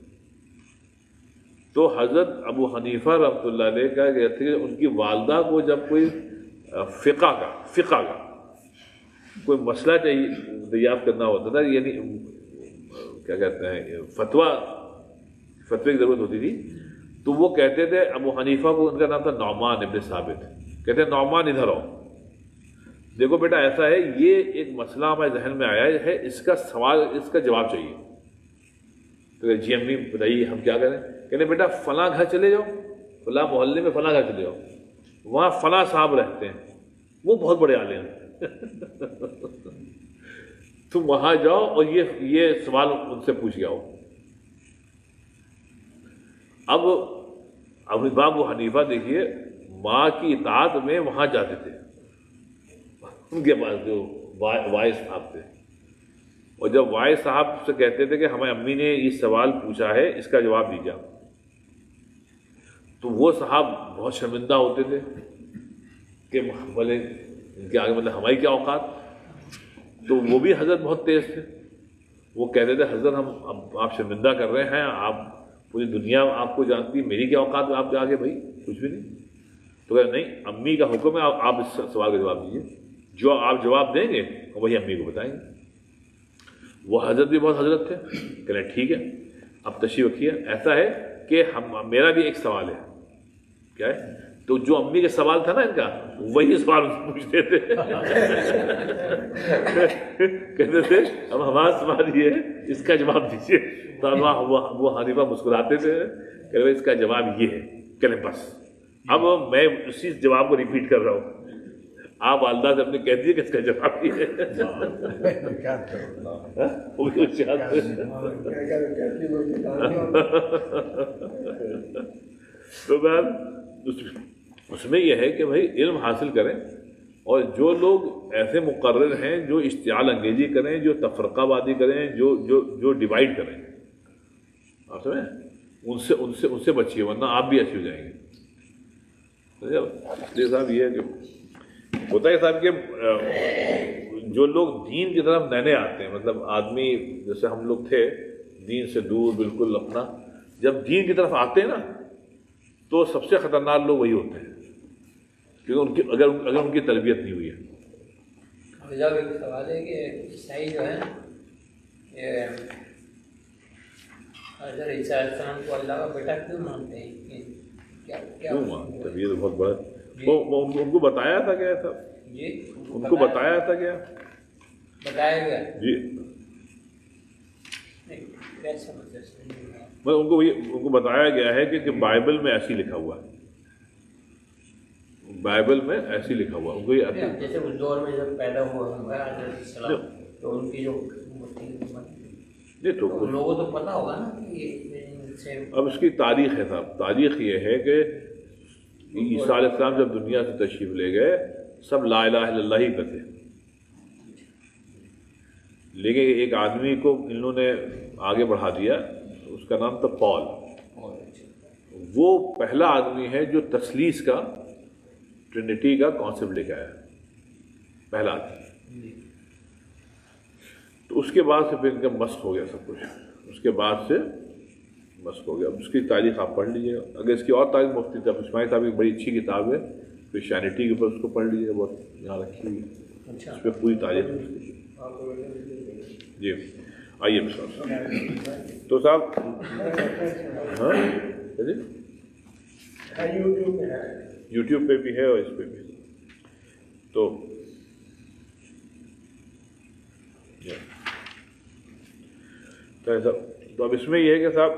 تو حضرت ابو حنیفہ رحمۃ اللہ علیہ کا کہتے ہیں ان کی والدہ کو جب کوئی فقہ کا کوئی مسئلہ چاہیے دریافت کرنا ہوتا تھا، یعنی کیا کہتے ہیں فتوے کی ضرورت ہوتی تھی، تو وہ کہتے تھے ابو حنیفہ کو، ان کا نام تھا نعمان ابن ثابت، کہتے ہیں نعمان ادھر آؤ، دیکھو بیٹا ایسا ہے، یہ ایک مسئلہ ہمارے ذہن میں آیا ہے، اس کا سوال، اس کا جواب چاہیے. تو جی امی بتائیے ہم کیا کریں؟ کہتے بیٹا فلاں گھر چلے جاؤ، فلاں محلے میں فلاں گھر چلے جاؤ، وہاں فلاں صاحب رہتے ہیں، وہ بہت بڑے عالم ہیں تم وہاں جاؤ اور یہ سوال ان سے پوچھ گیا ہو۔ اب امام ابو حنیفہ دیکھیے ماں کی اطاعت میں وہاں جاتے تھے، ان کے پاس جو وائس صاحب تھے، اور جب وائس صاحب سے کہتے تھے کہ ہمیں امی نے یہ سوال پوچھا ہے اس کا جواب دیجیے، تو وہ صاحب بہت شرمندہ ہوتے تھے کہ بولے ان کے آگے مطلب ہماری کیا اوقات۔ تو وہ بھی حضرت بہت تیز تھے، وہ کہتے تھے حضرت ہم آپ شرمندہ کر رہے ہیں، آپ پوری دنیا آپ کو جانتی، میری کیا اوقات میں آپ کے آگے بھائی کچھ بھی نہیں۔ تو کہتے نہیں امی کا حکم ہے، آپ اس سوال کا جواب دیجیے، جو آپ جواب دیں گے وہی امی کو بتائیں گے۔ وہ حضرت بھی بہت حضرت تھے، کہہ رہے ٹھیک ہے اب تشریف رکھیے، ایسا ہے کہ میرا بھی ایک سوال ہے۔ کیا ہے؟ تو جو امی کا سوال تھا نا ان کا، وہی سوال پوچھتے تھے کہتے تھے اب ہمارا سوال یہ ہے اس کا جواب دیجیے، تو وہ حنیفہ مسکراتے تھے کہ اس کا جواب یہ ہے، کہ بس اب میں اسی جواب کو ریپیٹ کر رہا ہوں، آپ والدہ سے اپنے کہہ دیجیے کہ اس کا جواب یہ ہے۔ تو اس میں یہ ہے کہ بھائی علم حاصل کریں، اور جو لوگ ایسے مقرر ہیں جو اشتعال انگیزی کریں، جو تفرقہ بازی کریں، جو ڈیوائڈ کریں، آپ سمجھیں ان سے بچیے، ورنہ آپ بھی ایسے ہو جائیں گے۔ صاحب یہ ہے کہ ہوتا ہے صاحب کہ جو لوگ دین کی طرف نئے آتے ہیں، مطلب آدمی جیسے ہم لوگ تھے دین سے دور بالکل اپنا، جب دین کی طرف آتے ہیں نا تو سب سے خطرناک لوگ وہی ہوتے ہیں، کیونکہ اگر ان کی تربیت نہیں ہوئی ہے۔ جب ایک سوال ہے کہ عیسائی جو ہے یہ حضرت عیسیٰ علیہ السلام کو اللہ کا بیٹا کیوں مانتے ہیں؟ کیوں مانتے ہیں؟ یہ تو بہت بڑا ان کو بتایا تھا کیا تھا؟ جی ان کو بتایا تھا کیا؟ بتایا گیا جی کیسے ان کو بتایا گیا ہے کہ بائبل میں ایسی لکھا ہوا ہے، بائبل میں ایسی لکھا ہوا ہے، جیسے اس دور میں جب پیدا ہوا حضرت السلام تو ان کی جو تو لوگوں تو پتہ ہوگا نا کہ اب اس کی تاریخ ہے صاحب، تاریخ یہ ہے کہ عیسیٰ علیہ السلام جب دنیا سے تشریف لے گئے سب لا الہ الا اللہ ہی کرتے، لیکن ایک آدمی کو انہوں نے آگے بڑھا دیا، اس کا نام تھا پال، وہ پہلا آدمی ہے جو تثلیث کا، ٹرینٹی کا کانسیپٹ لے کے آیا، پہلا آدمی۔ تو اس کے بعد سے پھر ان کا مسخ ہو گیا سب کچھ، اس کے بعد سے مسخ ہو گیا۔ اس کی تاریخ آپ پڑھ لیجیے گا، اگر اس کی اور تاریخ مفتی صاحب اسماعیل صاحب کی بڑی اچھی کتاب ہے کرسچینٹی کے اوپر، اس کو پڑھ لیجیے گا، بہت یہاں رکھی ہوئی ہے، اس پہ پوری تاریخ ہے اس کی۔ جی آئیے تو صاحب ہاں جی یوٹیوب پہ بھی ہے اور اس پہ بھی، تو تو اب اس میں یہ ہے کہ صاحب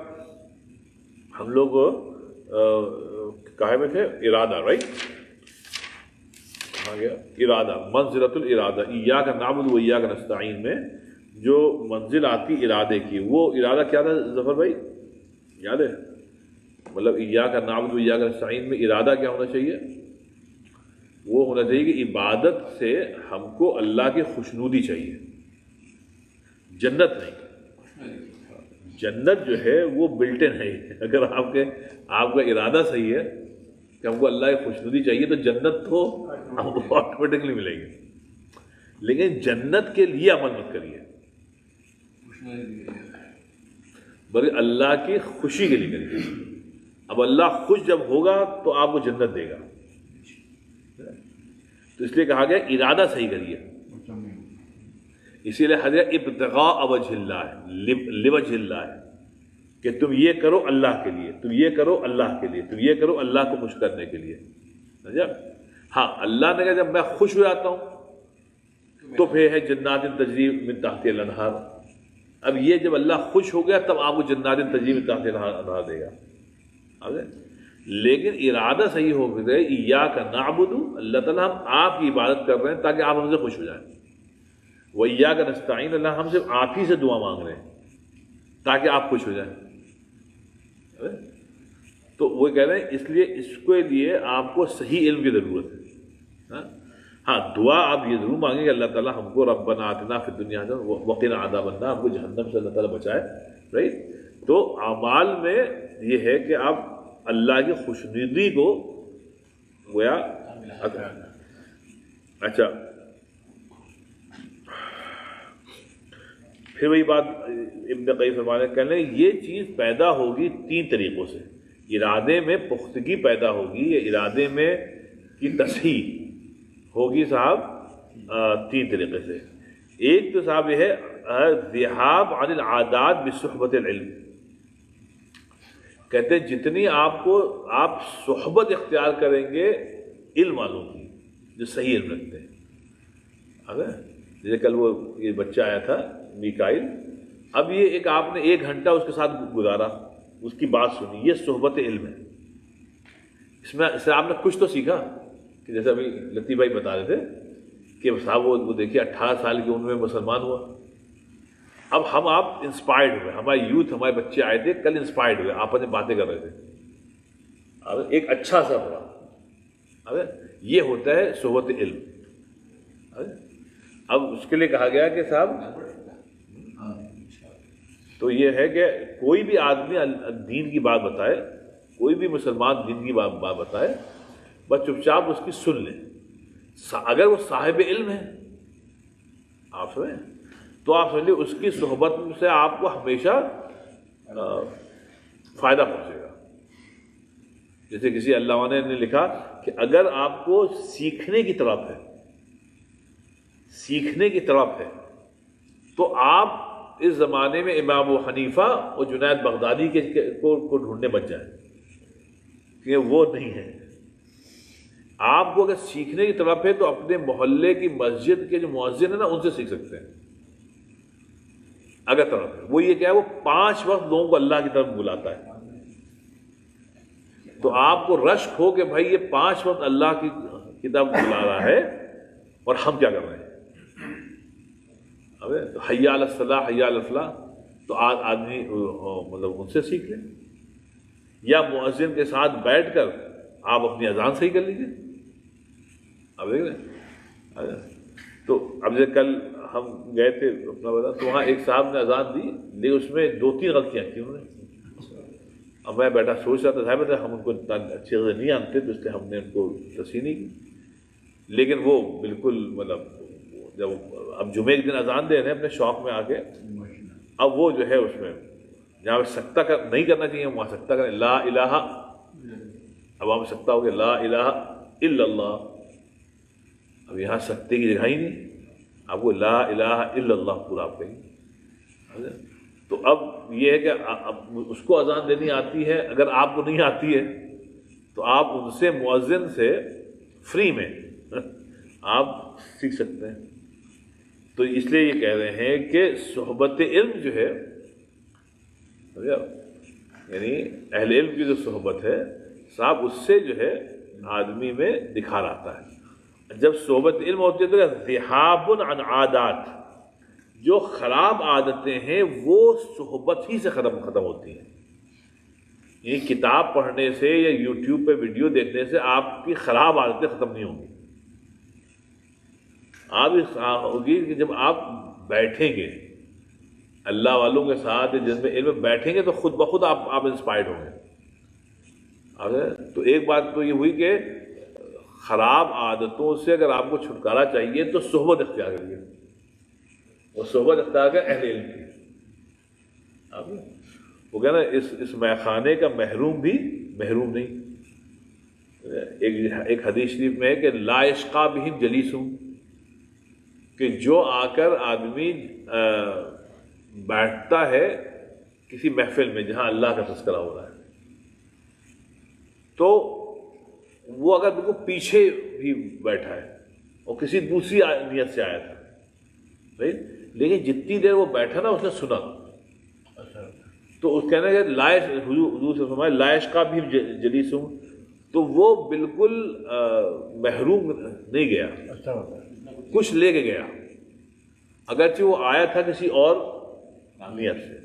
ہم لوگ کہے میں تھے ارادہ، رائٹ، کہاں گیا؟ ارادہ، منزلۃ الارادہ، ایاک نعبد و ایاک نستعین میں جو منزل آتی ارادے کی، وہ ارادہ کیا تھا ظفر بھائی یاد ہے؟ مطلب ایاک نعبد و ایاک نستعین میں ارادہ کیا ہونا چاہیے؟ وہ ہونا چاہیے کہ عبادت سے ہم کو اللہ کی خوشنودی چاہیے، جنت نہیں۔ جنت جو ہے وہ بلٹ ان ہے، اگر آپ کا ارادہ صحیح ہے کہ ہم کو اللہ کی خوشنودی چاہیے تو جنت تو ہم کو آٹومیٹکلی ملے گی، لیکن جنت کے لیے عمل مت کریے، بلکہ اللہ کی خوشی کے لیے کریے۔ اب اللہ خوش جب ہوگا تو آپ کو جنت دے گا، تو اس لیے کہا گیا ارادہ صحیح کریے۔ اسی لیے حضرت ابتغاء وجہ اللہ لوجہ اللہ ہے کہ تم یہ کرو اللہ کے لیے، تم یہ کرو اللہ کے لیے، تم یہ کرو اللہ کو خوش کرنے کے لیے۔ ہاں اللہ نے کہا جب میں خوش ہو جاتا ہوں تو پھر ہے جنات تجری من تحتها الانہار، اب یہ جب اللہ خوش ہو گیا تب آپ کو جنات تجری من تحتہا الانہار دے گا. لیکن ارادہ صحیح ہو گیا ایاک نعبد، اللہ تعالیٰ ہم آپ کی عبادت کر رہے ہیں تاکہ آپ ہم سے خوش ہو جائیں. وایاک نستعین، اللہ ہم صرف آپ ہی سے دعا مانگ رہے ہیں تاکہ آپ خوش ہو جائیں. تو وہ کہہ رہے ہیں اس لیے اس کے لیے آپ کو صحیح علم کی ضرورت ہے. ہاں دعا آپ یہ ضرور مانگیں کہ اللہ تعالیٰ ہم کو ربنا آتنا فی الدنیا حسنۃ وقنا عذاب النار، ہم کو جہنم سے اللہ تعالیٰ بچائے. رائٹ. تو اعمال میں یہ ہے کہ آپ اللہ کی خوشنودی کو گویا. اچھا پھر وہی بات ابن قیم فرمانے کہنے یہ چیز پیدا ہوگی تین طریقوں سے. ارادے میں پختگی پیدا ہوگی یا ارادے میں کی تصحیح ہوگی صاحب تین طریقے سے. ایک تو صاحب یہ ہے ذہاب عن العادات بصحبت العلم. کہتے ہیں جتنی آپ صحبت اختیار کریں گے علم والوں کی جو صحیح علم رکھتے ہیں. جیسے کل وہ یہ بچہ آیا تھا میکائل، اب یہ ایک آپ نے 1 گھنٹہ اس کے ساتھ گزارا، اس کی بات سنی، یہ صحبت علم ہے. اس سے آپ نے کچھ تو سیکھا. کہ جیسے ابھی لطیف بھائی بتا رہے تھے کہ صاحب وہ دیکھیے 18 سال کی عمر میں مسلمان ہوا. اب ہم آپ انسپائرڈ ہوئے، ہمارے یوتھ ہمارے بچے آئے تھے کل انسپائرڈ ہوئے، آپس میں باتیں کر رہے تھے. اب ایک اچھا سا ہوا. اب یہ ہوتا ہے صحبت علم. اب اس کے لیے کہا گیا کہ صاحب تو یہ ہے کہ کوئی بھی آدمی دین کی بات بتائے، کوئی بھی مسلمان دین کی بات بتائے، بس چپ چاپ اس کی سن لیں. اگر وہ صاحب علم ہے آپ سمجھیں تو آپ سمجھ لیں اس کی صحبت سے آپ کو ہمیشہ فائدہ پہنچے گا. جیسے کسی علامہ نے لکھا کہ اگر آپ کو سیکھنے کی طرف ہے تو آپ اس زمانے میں امام ابو حنیفہ اور جنید بغدادی کو ڈھونڈنے بچ جائیں کہ وہ نہیں ہے. آپ کو اگر سیکھنے کی طرف ہے تو اپنے محلے کی مسجد کے جو مؤذن ہیں نا ان سے سیکھ سکتے ہیں. اگر طرف ہے وہ یہ کیا ہے وہ 5 وقت لوگوں کو اللہ کی طرف بلاتا ہے. تو آپ کو رشک ہو کہ بھائی یہ 5 وقت اللہ کی طرف بلا رہا ہے اور ہم کیا کر رہے ہیں. تو حیا علی الصلاح حیا علی الفلاح، تو آدمی مطلب ان سے سیکھ لیں، یا مؤذن کے ساتھ بیٹھ کر آپ اپنی اذان صحیح کر لیجیے. اب دیکھ رہے تو اب جیسے کل ہم گئے تھے اپنا بتا تو وہاں ایک صاحب نے اذان دی لیکن اس میں 2-3 غلطیاں کی انہوں نے. اب میں بیٹھا سوچ رہا تھا صاحب ہم ان کو اچھی طرح نہیں آنتے تو اس لیے ہم نے ان کو تصحیح نہیں کی. لیکن وہ بالکل مطلب جب اب جمعے کے دن اذان دے رہے ہیں اپنے شوق میں آ کے، اب وہ جو ہے اس میں جہاں سکتہ نہیں کرنا چاہیے وہاں سکتہ کریں لا الہ. اب وہاں پہ سکتہ ہو گیا لا الہ الا اللہ. اب یہاں سکتے کی جگہ ہی نہیں، آپ کو لا الہ الا اللہ پورا آپ کہیں. تو اب یہ ہے کہ اب اس کو اذان دینی آتی ہے، اگر آپ کو نہیں آتی ہے تو آپ ان سے مؤذن سے فری میں آپ سیکھ سکتے ہیں. تو اس لیے یہ کہہ رہے ہیں کہ صحبت علم جو ہے یعنی اہل علم کی جو صحبت ہے صاحب اس سے جو ہے آدمی میں نکھار آتا ہے. جب صحبت علم ہوتی ہے تو ذہاب عن عادات، جو خراب عادتیں ہیں وہ صحبت ہی سے ختم ہوتی ہیں. یعنی کتاب پڑھنے سے یا یوٹیوب پہ ویڈیو دیکھنے سے آپ کی خراب عادتیں ختم نہیں ہوں گی. آپ ہوگی کہ جب آپ بیٹھیں گے اللہ والوں کے ساتھ جن میں علم بیٹھیں گے تو خود بخود آپ انسپائرڈ ہوں گے. تو ایک بات تو یہ ہوئی کہ خراب عادتوں سے اگر آپ کو چھٹکارا چاہیے تو صحبت اختیار کریے، اور صحبت اختیار کر اہل علم کی. وہ کہنا اس میخانے کا محروم بھی محروم نہیں. ایک حدیث شریف میں ہے کہ لا یشقی بہم جلیسہم، کہ جو آ کر آدمی بیٹھتا ہے کسی محفل میں جہاں اللہ کا تذکرہ ہو رہا ہے تو وہ اگر بالکل پیچھے بھی بیٹھا ہے اور کسی دوسری نیت سے آیا تھا لیکن جتنی دیر وہ بیٹھا نا اس نے سنا. تو اس کہنے کہ لائش حضور سے فرمایا لائش کا بھی جلیس ہوں, تو وہ بالکل محروم نہیں گیا, کچھ لے کے گیا, اگرچہ وہ آیا تھا کسی اور نیت سے.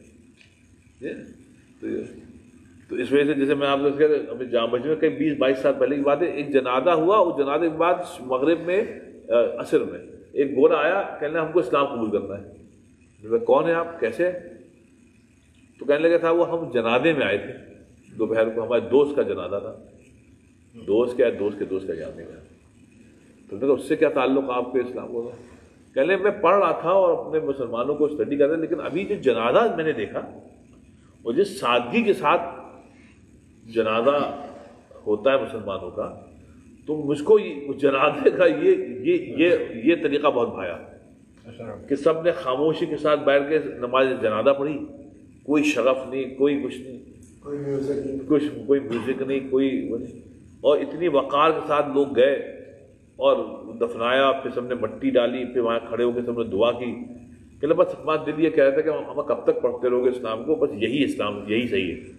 تو اس وجہ سے جیسے میں آپ سے کہہ رہا ہوں جامع مسجد میں کئی 20-22 سال پہلے کی بات ہے, ایک جنازہ ہوا, اس جنازے کے بعد مغرب میں عصر میں ایک گورا آیا, کہنے ہم کو اسلام قبول کرنا ہے. کون ہے آپ, کیسے؟ تو کہنے لگا تھا وہ ہم جنازے میں آئے تھے دوپہر کو, ہمارے دوست کا جنازہ تھا. دوست کیا ہے, دوست کے دوست کا جانے کا. تو نے کہا اس سے کیا تعلق آپ کے اسلام کو؟ کہنے میں پڑھ رہا تھا اور اپنے مسلمانوں کو اسٹڈی کر رہا, لیکن ابھی جو جنازہ میں نے دیکھا وہ جس سادگی کے ساتھ جنازہ ہوتا ہے مسلمانوں کا, تو مجھ کو جنازے کا یہ طریقہ بہت بھایا کہ سب نے خاموشی کے ساتھ بیٹھ کے نماز جنازہ پڑھی, کوئی شغف نہیں, کوئی کچھ نہیں, کوئی میوزک نہیں, کوئی وہ نہیں, اور اتنی وقار کے ساتھ لوگ گئے اور دفنایا, پھر سب نے مٹی ڈالی, پھر وہاں کھڑے ہو کے سب نے دعا کی کہ بس ہمارا دل یہ کہہ رہا تھا کہ ہم کب تک پڑھتے رہو گے اسلام کو, بس یہی اسلام, یہی صحیح ہے.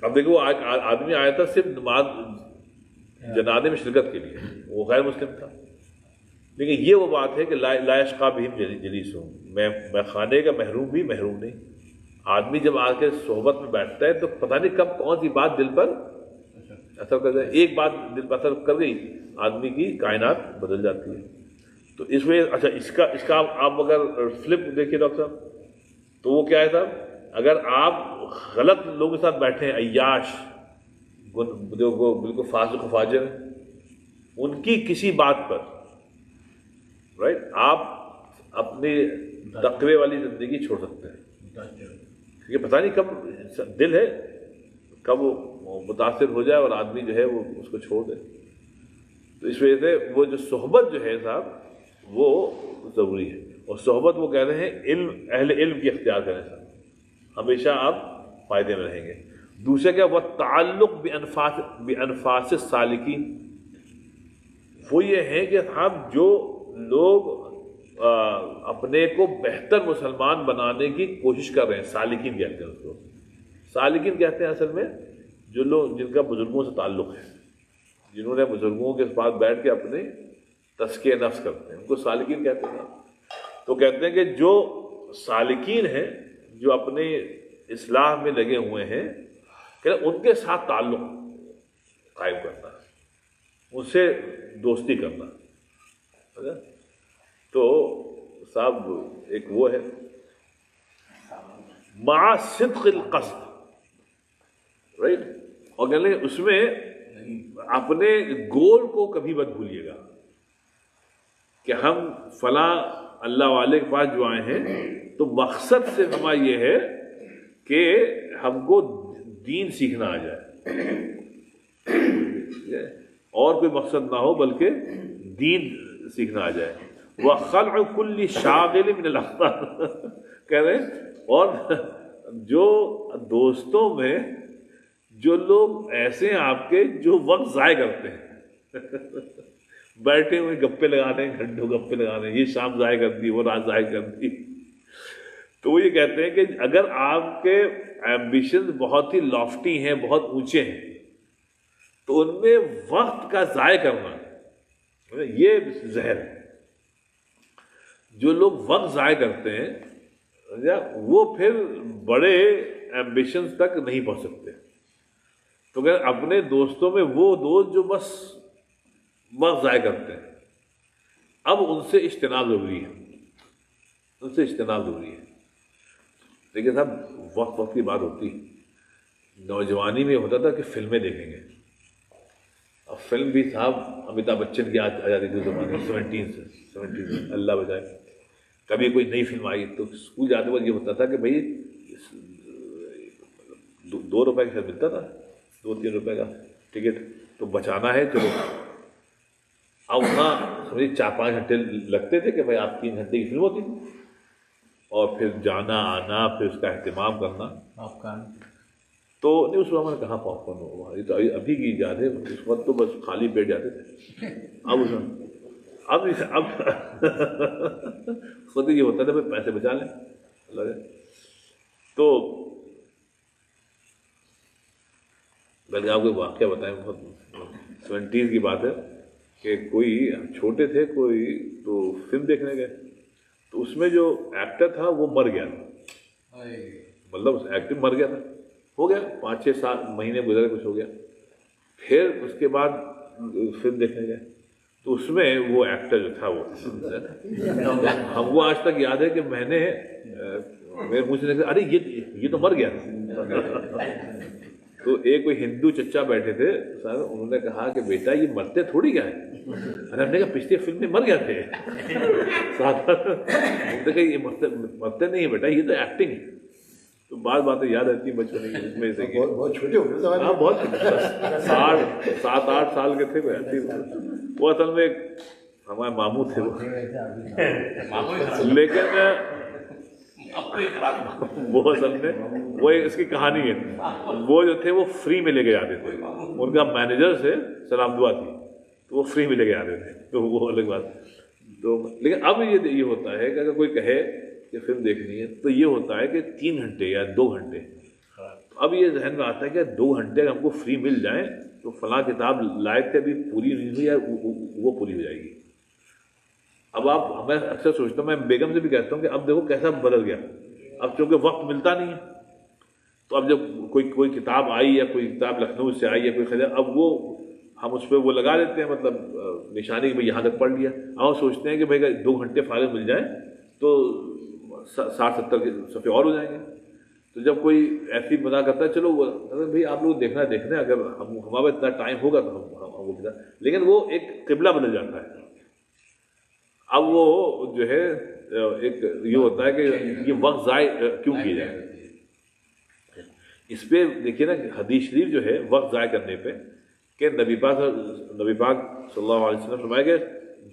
اب دیکھو آدمی آیا تھا صرف نماز جنازے میں شرکت کے لیے, وہ غیر مسلم تھا, لیکن یہ وہ بات ہے کہ لا یشقی بہم جلیس ہوں, میں خانے کا محروم بھی محروم نہیں. آدمی جب آ کے صحبت میں بیٹھتا ہے تو پتہ نہیں کب کون سی بات دل پر اثر کر جائے, ایک بات دل پر اثر کر گئی آدمی کی کائنات بدل جاتی ہے. تو اس میں اچھا اس کا آپ اگر فلپ دیکھیے ڈاکٹر صاحب, تو وہ کیا ہے صاحب, اگر آپ غلط لوگوں کے ساتھ بیٹھے ہیں, عیاش جو بالکل فاسق و فاجر ہیں, ان کی کسی بات پر رائٹ آپ اپنی تقوی والی زندگی چھوڑ سکتے ہیں, کیونکہ پتہ نہیں کب دل ہے کب وہ متاثر ہو جائے اور آدمی جو ہے وہ اس کو چھوڑ دے. تو اس وجہ سے وہ جو صحبت جو ہے صاحب وہ ضروری ہے, اور صحبت وہ کہہ رہے ہیں علم, اہل علم کی اختیار کریں صاحب, ہمیشہ آپ فائدے میں رہیں گے. دوسرے کیا, وہ تعلق بانفاس السالکین, وہ یہ ہے کہ ہم جو لوگ اپنے کو بہتر مسلمان بنانے کی کوشش کر رہے ہیں, سالکین کہتے ہیں اس کو. سالکین کہتے ہیں اصل میں جو لوگ جن کا بزرگوں سے تعلق ہے, جنہوں نے بزرگوں کے پاس بیٹھ کے اپنے تزکیہ نفس کرتے ہیں, ان کو سالکین کہتے ہیں. تو کہتے ہیں کہ جو سالکین ہیں, جو اپنے اصلاح میں لگے ہوئے ہیں, کہ ان کے ساتھ تعلق قائم کرنا, ان سے دوستی کرنا. تو صاحب ایک وہ ہے مع صدق القصد, رائٹ, اور کہنے لگے اس میں اپنے گول کو کبھی مت بھولیے گا کہ ہم فلاں اللہ والے کے پاس جو آئے ہیں تو مقصد سے ہمارا یہ ہے کہ ہم کو دین سیکھنا آ جائے, اور کوئی مقصد نہ ہو بلکہ دین سیکھنا آ جائے. وَخَلْعُ كُلِّ شَاغِلٍ مِنَ الْأَخْبَارِ کہہ رہے ہیں, اور جو دوستوں میں جو لوگ ایسے ہیں آپ کے جو وقت ضائع کرتے ہیں, بیٹھے ہوئے گپے لگانے, گھنٹوں گپے لگانے, یہ شام ضائع کر دی, وہ رات ضائع کر دی. تو وہ یہ کہتے ہیں کہ اگر آپ کے ایمبیشن بہت ہی لافٹی ہیں, بہت اونچے ہیں, تو ان میں وقت کا ضائع کرنا یہ زہر ہے. جو لوگ وقت ضائع کرتے ہیں وہ پھر بڑے ایمبیشنز تک نہیں پہنچ سکتے. تو کہ اپنے دوستوں میں وہ دوست جو بس وقت ضائع کرتے ہیں, اب ان سے اجتناب ضروری ہے, ان سے اجتناب ضروری ہے. دیکھیے صاحب وقت کی بات ہوتی, نوجوانی میں ہوتا تھا کہ فلمیں دیکھیں گے. اب فلم بھی صاحب امیتابھ بچن کی آ جاتی تھی زمانے 17 سے اللہ بجائے. کبھی کوئی نئی فلم آئی تو اسکول جاتے وقت یہ ہوتا تھا کہ بھائی 2 روپے کا ملتا تھا, 2-3 روپے کا ٹکٹ, تو بچانا ہے چلو. اب وہاں سمجھے 4-5 گھنٹے لگتے تھے کہ بھائی آپ 3 گھنٹے کی فلم ہوتی تھی, اور پھر جانا آنا, پھر اس کا اہتمام کرنا. تو نہیں اس وقت میں کہاں پاپ کارن ہوا, یہ تو ابھی کی یاد ہے, اس وقت تو بس خالی پیٹ جاتے تھے. اب اب خود یہ ہوتا تھا پیسے بچا لیں اللہ نے. تو بلکہ آپ کو واقعہ بتائیں, بہت 70s کی بات ہے کہ کوئی چھوٹے تھے, کوئی تو فلم دیکھنے گئے, تو اس میں جو ایکٹر تھا وہ مر گیا تھا, مطلب اس ایکٹر مر گیا تھا, ہو گیا 5-6 مہینے گزرے, کچھ ہو گیا. پھر اس کے بعد فلم دیکھنے گئے تو اس میں وہ ایکٹر جو تھا وہ ہم کو آج تک یاد ہے کہ میں نے میرے منہ سے نکلا, ارے یہ تو مر گیا تھا. تو ایک کوئی ہندو چچا بیٹھے تھے سر, انہوں نے کہا کہ بیٹا یہ مرتے تھوڑی کیا ہے, ارے ہم نے کہا پچھلی فلم میں مر گیا تھے. کہ یہ مرتے نہیں بیٹا, یہ تو ایکٹنگ ہے. تو بعض باتیں یاد رہتی ہیں بچپن کی, اس میں سے بہت چھوٹے ہو گئے. ہاں بہت چھوٹے, 7-8 سال کے تھے کوئی ایسی. وہ اصل میں ہمارے ماموں تھے وہ, لیکن وہ اصل میں وہ اس کی کہانی ہے. وہ جو تھے وہ فری میں لے کے جاتے تھے, ان کا مینیجر سے سلام دعا تھی تو وہ فری میں لے کے جاتے تھے, تو وہ الگ بات. تو لیکن اب یہ ہوتا ہے کہ اگر کوئی کہے کہ فلم دیکھنی ہے تو یہ ہوتا ہے کہ 3 گھنٹے یا 2 گھنٹے. اب یہ ذہن میں آتا ہے کہ 2 گھنٹے اگر ہم کو فری مل جائیں تو فلاں کتاب لائق ابھی پوری نہیں ہوئی ہے, وہ پوری ہو جائے گی. اب آپ, میں اکثر سوچتا ہوں, میں بیگم سے بھی کہتا ہوں کہ اب دیکھو کیسا بدل گیا. اب چونکہ وقت ملتا نہیں ہے تو اب جب کوئی کتاب آئی یا کوئی کتاب لکھنؤ سے آئی یا کوئی خرید, اب وہ ہم اس پہ وہ لگا دیتے ہیں, مطلب نشانی کہ بھائی یہاں تک پڑھ لیا. اب سوچتے ہیں کہ بھائی اگر 2 گھنٹے فارغ مل جائیں تو 60-70 کے صفحے اور ہو جائیں گے. تو جب کوئی ایسی بنا کرتا ہے, چلو اگر بھائی آپ لوگ دیکھنا ہے, اگر ہمارا اتنا ٹائم ہوگا تو ہم وہ, لیکن وہ ایک قبلہ بدل جاتا ہے. اب وہ جو ہے ایک یہ ہوتا ہے کہ یہ وقت ضائع کیوں کیا جائے. اس پہ دیکھیے نا حدیث شریف جو ہے وقت ضائع کرنے پہ, کہ نبی پاک صلی اللہ علیہ وسلم فرمایا کہ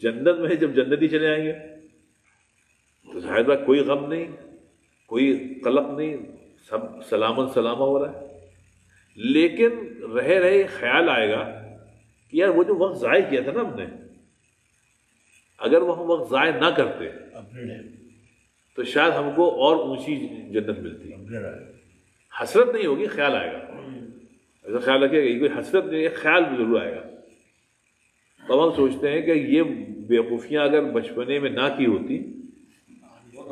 جنت میں جب جنتی چلے آئیں گے تو ظاہر بات کوئی غم نہیں, کوئی قلق نہیں, سب سلامہ ہو رہا ہے. لیکن رہے خیال آئے گا کہ یار وہ جو وقت ضائع کیا تھا نا ہم نے, اگر وہ ہم وقت ضائع نہ کرتے تو شاید ہم کو اور اونچی جنت ملتی. حسرت نہیں ہوگی, خیال آئے گا. ایسا خیال رکھے گا, کوئی حسرت نہیں ہے, خیال بھی ضرور آئے گا. تو ہم سوچتے ہیں کہ یہ بیوقوفیاں اگر بچپنے میں نہ کی ہوتی,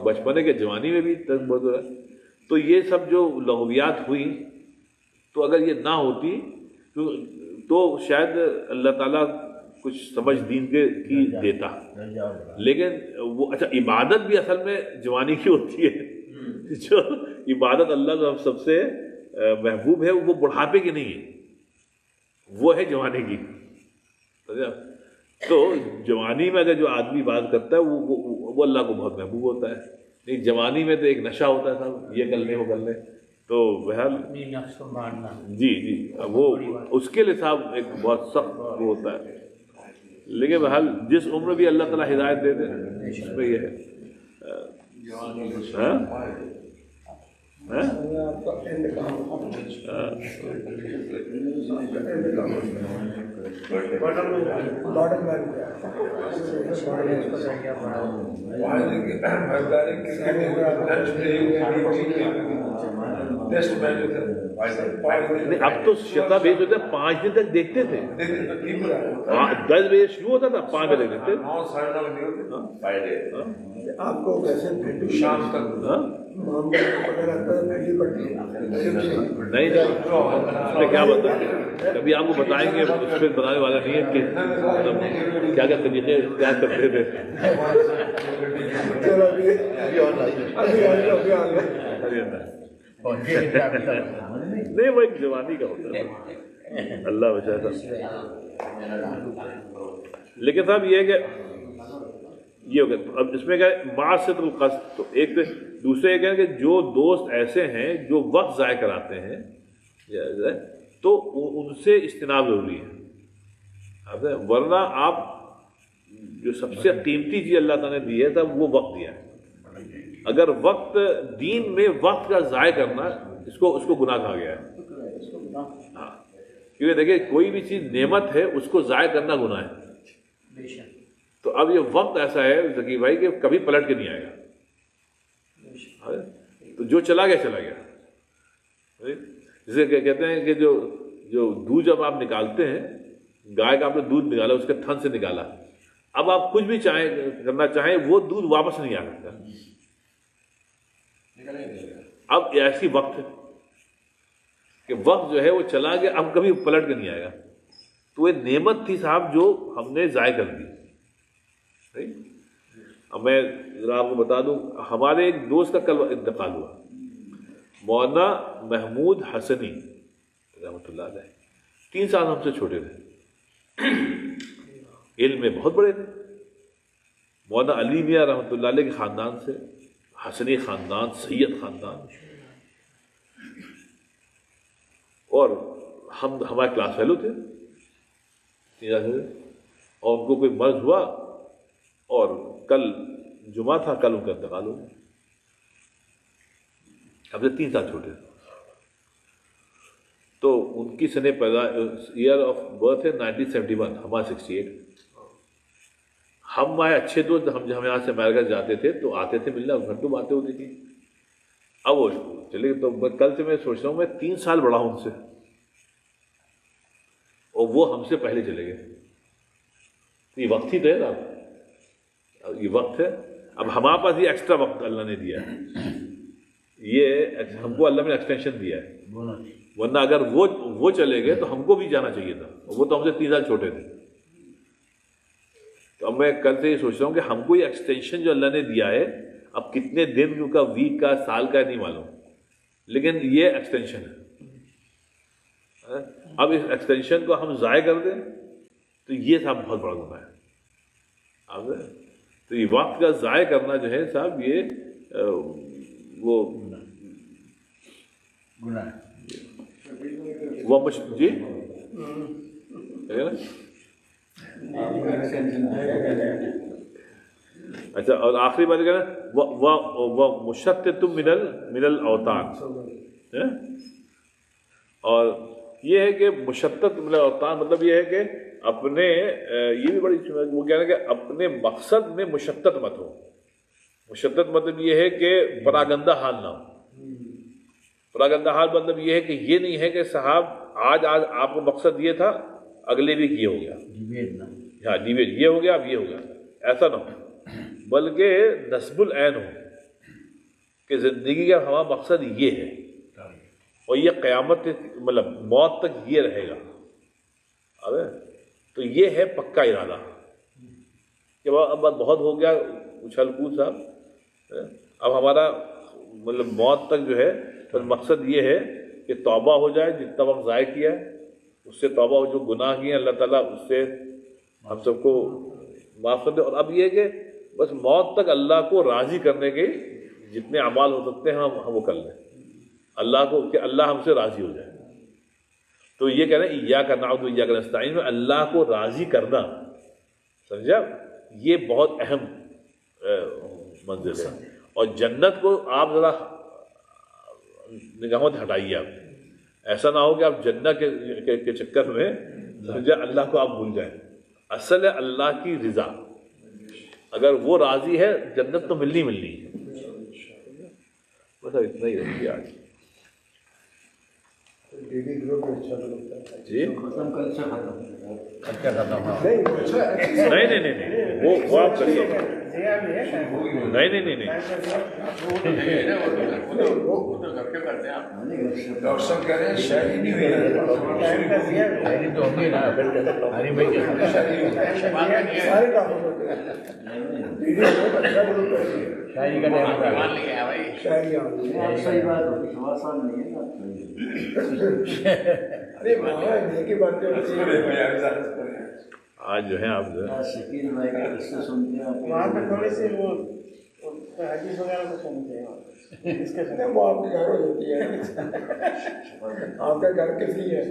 بچپنے کے جوانی میں بھی تک بہت ہو رہا ہے, تو یہ سب جو لغویات ہوئی تو اگر یہ نہ ہوتی تو شاید اللہ تعالیٰ کچھ سمجھ دین کی دیتا. لیکن وہ اچھا, عبادت بھی اصل میں جوانی کی ہوتی ہے. جو عبادت اللہ کا سب سے محبوب ہے وہ بڑھاپے کی نہیں ہے, وہ ہے جوانی کی. تو جوانی میں اگر جو آدمی بات کرتا ہے وہ اللہ کو بہت محبوب ہوتا ہے. نہیں, جوانی میں تو ایک نشہ ہوتا ہے صاحب, یہ کر لیں وہ کر لیں. تو بہرحال جی وہ اس کے لیے صاحب ایک بہت سخت وہ ہوتا ہے. لیکن بہرحال جس عمر بھی اللہ تعالیٰ ہدایت دے دے اس میں یہ ہے. اب تو شتا بیچ ہوتا ہے 5 دن تک دیکھتے تھے, 10 بجے شروع ہوتا تھا, 5 بجے دیکھتے. آپ کو کیسے شام تک نہیں کیا بتا, کبھی آپ کو بتائیں گے, اس پہ بتانے والا نہیں ہے کہ کیا طریقے اختیار کرتے تھے. نہیں, وہ ایک جوانی کا ہوتا ہے, اللہ بچاتا. لیکن صاحب یہ ہے کہ یہ ہو گیا. اب اس میں کیا ہے, معصیت القصد. تو ایک دوسرے یہ کہ جو دوست ایسے ہیں جو وقت ضائع کراتے ہیں تو ان سے اجتناب ضروری ہے. ورنہ آپ جو سب سے قیمتی چیز اللہ تعالیٰ نے دی ہے تب وہ وقت دیا ہے. اگر وقت دین میں وقت کا ضائع کرنا اس کو گناہ کہا گیا ہے. ہاں, کیونکہ دیکھیں کوئی بھی چیز نعمت ہے اس کو ضائع کرنا گناہ ہے. تو اب یہ وقت ایسا ہے ذکی بھائی کہ کبھی پلٹ کے نہیں آئے گا. تو جو چلا گیا چلا گیا. جسے کہتے ہیں کہ جو دودھ جب آپ نکالتے ہیں، گائے کا آپ نے دودھ نکالا، اس کے تھن سے نکالا، اب آپ کچھ بھی کرنا چاہیں وہ دودھ واپس نہیں آ سکتا. اب ایسی وقت ہے کہ وقت جو ہے وہ چلا گیا، اب کبھی پلٹ کے نہیں آئے گا. تو یہ نعمت تھی صاحب جو ہم نے ضائع کر دی. اب میں ذرا آپ کو بتا دوں، ہمارے ایک دوست کا کل انتقال ہوا، مولانا محمود حسنی رحمۃ اللہ علیہ. 3 سال ہم سے چھوٹے تھے، علم میں بہت بڑے تھے. مولانا علی میاں رحمۃ اللہ علیہ کے خاندان سے، حسنی خاندان، سید خاندان. اور ہمارے کلاس فیلو تھے، اور ان کو کوئی مرض ہوا اور کل جمعہ تھا، کل ان کا انتقال ہو گیا. اب سے 3 سال چھوٹے تھے. تو ان کی سن پیدا ایئر آف برتھ ہے 1971، ہمارا 68. ہمارے اچھے دوست ہم یہاں سے امریکہ جاتے تھے تو آتے تھے ملنا، گھنٹوں باتیں ہوتی تھی. اب وہ چلے تو کل سے میں سوچ رہا ہوں میں 3 سال بڑا ہوں ان سے، اور وہ ہم سے پہلے چلے گئے. یہ وقت ہی تو ہے نا، یہ وقت ہے. اب ہمارے پاس یہ ایکسٹرا وقت اللہ نے دیا ہے، یہ ہم کو اللہ نے ایکسٹینشن دیا ہے. ورنہ اگر وہ چلے گئے تو ہم کو بھی جانا چاہیے تھا، وہ تو ہم سے 3 سال چھوٹے تھے. تو اب میں کل سے یہ سوچ رہا ہوں کہ ہم کو یہ ایکسٹینشن جو اللہ نے دیا ہے، اب کتنے دن کا، ویک کا، سال کا نہیں معلوم، لیکن یہ ایکسٹینشن ہے. اب اس ایکسٹینشن کو ہم ضائع کر دیں تو یہ صاحب بہت بڑا گناہ ہے. اب تو یہ وقت کا ضائع کرنا جو ہے صاحب، یہ وہ گناہ ہے. وہ جی اچھا. اور آخری بات کہنا وہ مشتت من الاوطان. اور یہ ہے کہ مشتت من الاوطان مطلب یہ ہے کہ اپنے، یہ بھی بڑی وہ کہہ رہے ہیں کہ اپنے مقصد میں مشتت مت ہو. مشتت مطلب یہ ہے کہ پراگندہ حال نہ ہو. پراگندہ حال مطلب یہ ہے کہ یہ نہیں ہے کہ صاحب آج آپ کو مقصد یہ تھا، اگلے ویک یہ ہو گیا، ہاں ڈیویٹ یہ ہو گیا، اب یہ ہو گیا. ایسا نہ ہو، بلکہ نصب العین ہو کہ زندگی کا ہمارا مقصد یہ ہے، اور یہ قیامت مطلب موت تک یہ رہے گا. اب تو یہ ہے پکا ارادہ کہ اب بہت ہو گیا اچھل کود صاحب. اب ہمارا مطلب موت تک جو ہے مقصد یہ ہے کہ توبہ ہو جائے، جتنا وقت ضائع کیا ہے اس سے توبہ ہو، جو گناہ کیے اللہ تعالیٰ اس سے ہم سب کو معاف کر دے. اور اب یہ کہ بس موت تک اللہ کو راضی کرنے کے جتنے اعمال ہو سکتے ہیں ہم وہ کر لیں، اللہ کو، کہ اللہ ہم سے راضی ہو جائے. تو یہ کہہ رہے ہیں ایاک نعبد و ایاک نستعین میں اللہ کو راضی کرنا، سمجھا، یہ بہت اہم منزل ہے. اور جنت کو آپ ذرا نگاہوں سے ہٹائیے. آپ ایسا نہ ہو کہ آپ جنت کے چکر میں سمجھا اللہ کو آپ بھول جائیں. اصل ہے اللہ کی رضا، اگر وہ راضی ہے جنت تو ملنی ہے. بس اتنا ہی رہتی ہے آج. جی نہیں وہ آپ کریے. نہیں ڈاکٹر صاحب کہہ رہے ہیں شاعری نہیں ہوئی شاعری کا آج جو ہے آپ جو ہے وہاں پہ تھوڑی سی وہ حدیث وغیرہ کو سنتے ہیں، اس کے ساتھ وہ آپ کے گھر ہو جاتی ہے، آپ کا گھر کسی ہے.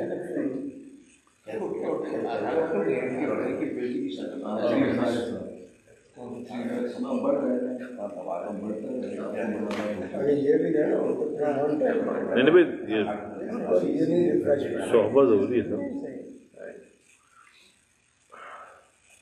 یہ بھی نہیں بھائی، یہ صحبہ ضروری ہے.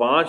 5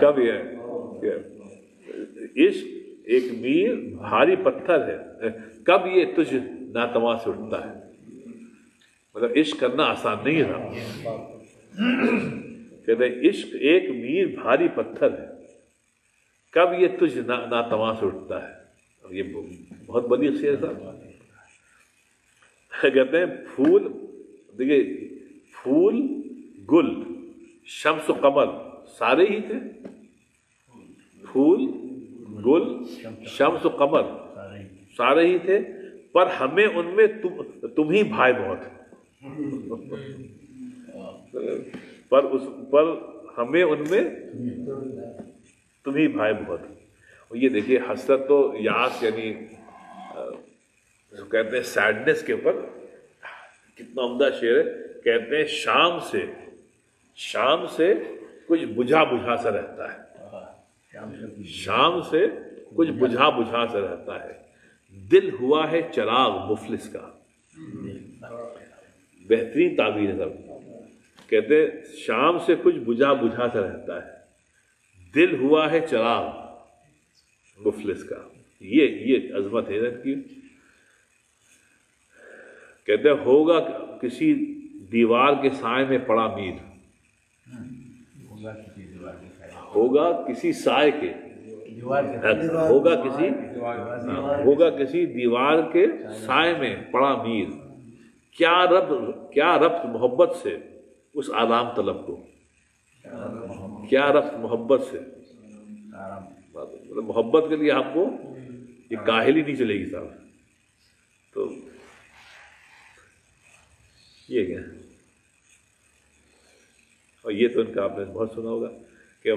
کب یہ عشق ایک میر بھاری پتھر ہے، کب یہ تجھ ناتواں سے اٹھتا ہے. مطلب عشق کرنا آسان نہیں تھا. کہتے ہیں عشق ایک میر بھاری پتھر ہے، کب یہ تجھ ناتواں سے اٹھتا ہے. یہ بہت بڑی شعر صاحب. کہتے ہیں پھول، دیکھیے پھول گل شمس و قمر سارے ہی تھے. پھول گل شمس و قمر سارے ہی تھے، پر ہمیں ان میں تم ہی بھائی بہت. پر ہمیں ان میں تم ہی بھائی بہت. اور یہ دیکھیے حسرت تو یاس یعنی جو کہتے ہیں سیڈنس کے اوپر کتنا عمدہ شعر ہے. کہتے ہیں شام سے کچھ بجھا بجھا سا رہتا ہے. شام سے کچھ بجھا بجھا سا رہتا ہے، دل ہوا ہے چراغ مفلس کا. بہترین تعبیر ہے سب. کہتے ہیں شام سے کچھ بجھا بجھا سا رہتا ہے، دل ہوا ہے چراغ مفلس کا. یہ عظمت ہے ان کی. کہتے ہیں ہوگا کسی دیوار کے سائے میں پڑا میر. ہوگا کسی سائے کے، ہوگا کسی دیوار کے سائے میں پڑا میر. کیا ربط محبت سے اس آرام طلب کو. کیا ربط محبت سے، محبت کے لیے آپ کو یہ کاہلی نہیں چلے گی صاحب. تو یہ کیا ہے. اور یہ تو ان کا آپ نے بہت سنا ہوگا کہ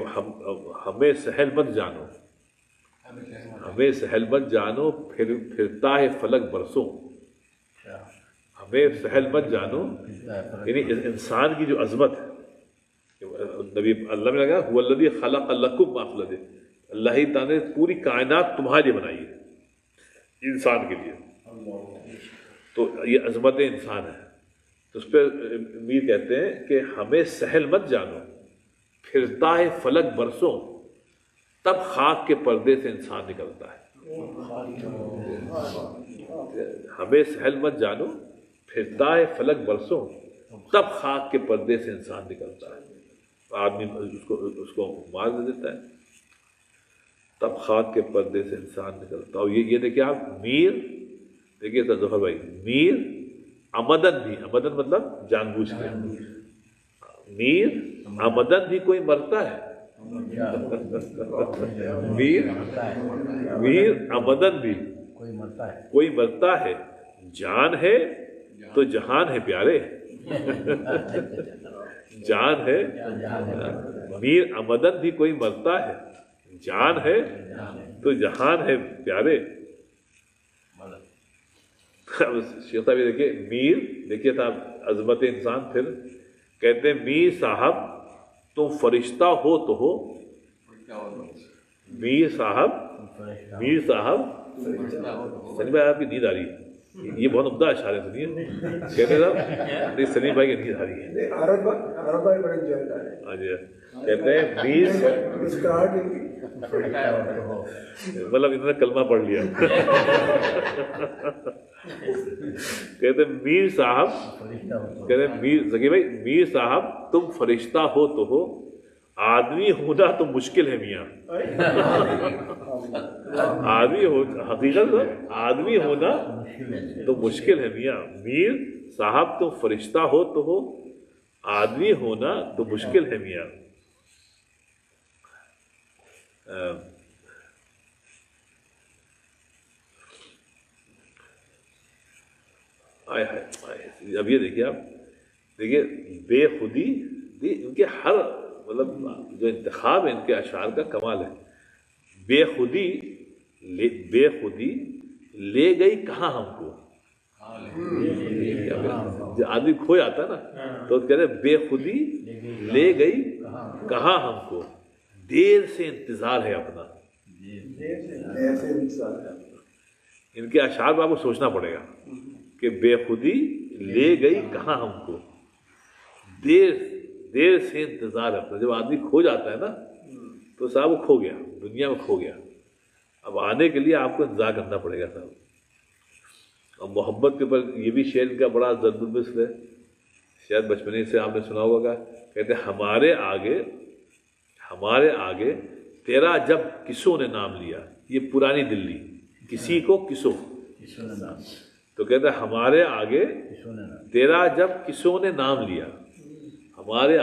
ہمیں سہل مت جانو، ہمیں سہل مت جانو پھرتا ہے فلک برسوں. ہمیں سہل مت جانو یعنی انسان کی جو عظمت ہے. نبی اللہ میں لگا هو الذی خلق لکم ما فی الارض، اللہ ہی تعالیٰ نے پوری کائنات تمہارے لیے بنائی ہے، انسان کے لیے. تو یہ عظمت انسان ہے. تو اس پہ میر کہتے ہیں کہ ہمیں سہل مت جانو پھرتا ہے فلک برسوں، تب خاک کے پردے سے انسان نکلتا ہے. ہمیں سہل مت جانو پھرتا ہے فلک برسوں، تب خاک کے پردے سے انسان نکلتا ہے. آدمی اس کو مار دے دیتا ہے، تب خاک کے پردے سے انسان نکلتا. اور یہ دیکھیے آپ میر، دیکھیے ظفر بھائی، میر عمدن بھی، عمدن مطلب جان بوجھ کے، میر عمدن بھی کوئی مرتا ہے. میر عمدن بھی کوئی مرتا ہے، جان ہے تو جہان ہے پیارے. جان ہے، میر عمدن بھی کوئی مرتا ہے، جان ہے تو جہان ہے پیارے. شیخ صاحب دیکھیے میر، دیکھیے صاحب عظمت انسان. پھر کہتے ہیں میر صاحب تم فرشتہ ہو تو ہو. میر صاحب سلیم بھائی آپ کی نیند آ رہی ہے. یہ بہت عمدہ اشعار ہے، سنیے. کہتے ہیں صاحب نہیں سلیم بھائی کی نیند آ رہی ہے. عرب بھائی بڑے انجوائے کر رہے ہیں. ہاں جی، کہتے ہیں میر مطلب انہوں نے کلمہ پڑھ لیا. کہتے ہیں میر صاحب، کہتے ہیں میر ذکی بھائی، میر صاحب تم فرشتہ ہو تو ہو، آدمی ہونا تو مشکل ہے میاں. آدمی ہو، حقیقت آدمی ہونا تو مشکل ہے میاں. میر صاحب تم فرشتہ ہو تو ہو، آدمی ہونا تو مشکل ہے میاں. اب یہ دیکھیے آپ، دیکھیے بے خودی، ان کے ہر مطلب جو انتخاب ہے ان کے اشعار کا کمال ہے. بے خودی لے گئی کہاں ہم کو. آدمی کھو جاتا نا تو کہتے ہیں بے خودی لے گئی کہاں ہم کو، دیر سے انتظار ہے اپنا. ان کے اشعار میں آپ کو سوچنا پڑے گا کہ بے خودی لے گئی کہاں ہم کو، دیر سے انتظار رہتا ہے. جب آدمی کھو جاتا ہے نا تو صاحب وہ کھو گیا, دنیا میں کھو گیا. اب آنے کے لیے آپ کو انتظار کرنا پڑے گا صاحب. اور محبت کے اوپر یہ بھی شعر کا بڑا ضرب المثل ہے, شاید بچپنے سے آپ نے سنا ہوگا. کہتے ہیں ہمارے آگے تیرا جب کسوں نے نام لیا. یہ پرانی دلی, کسی کو کسوں, تو کہتے ہیں ہمارے آگے تیرا جب کسوں نے نام لیا. ہمارے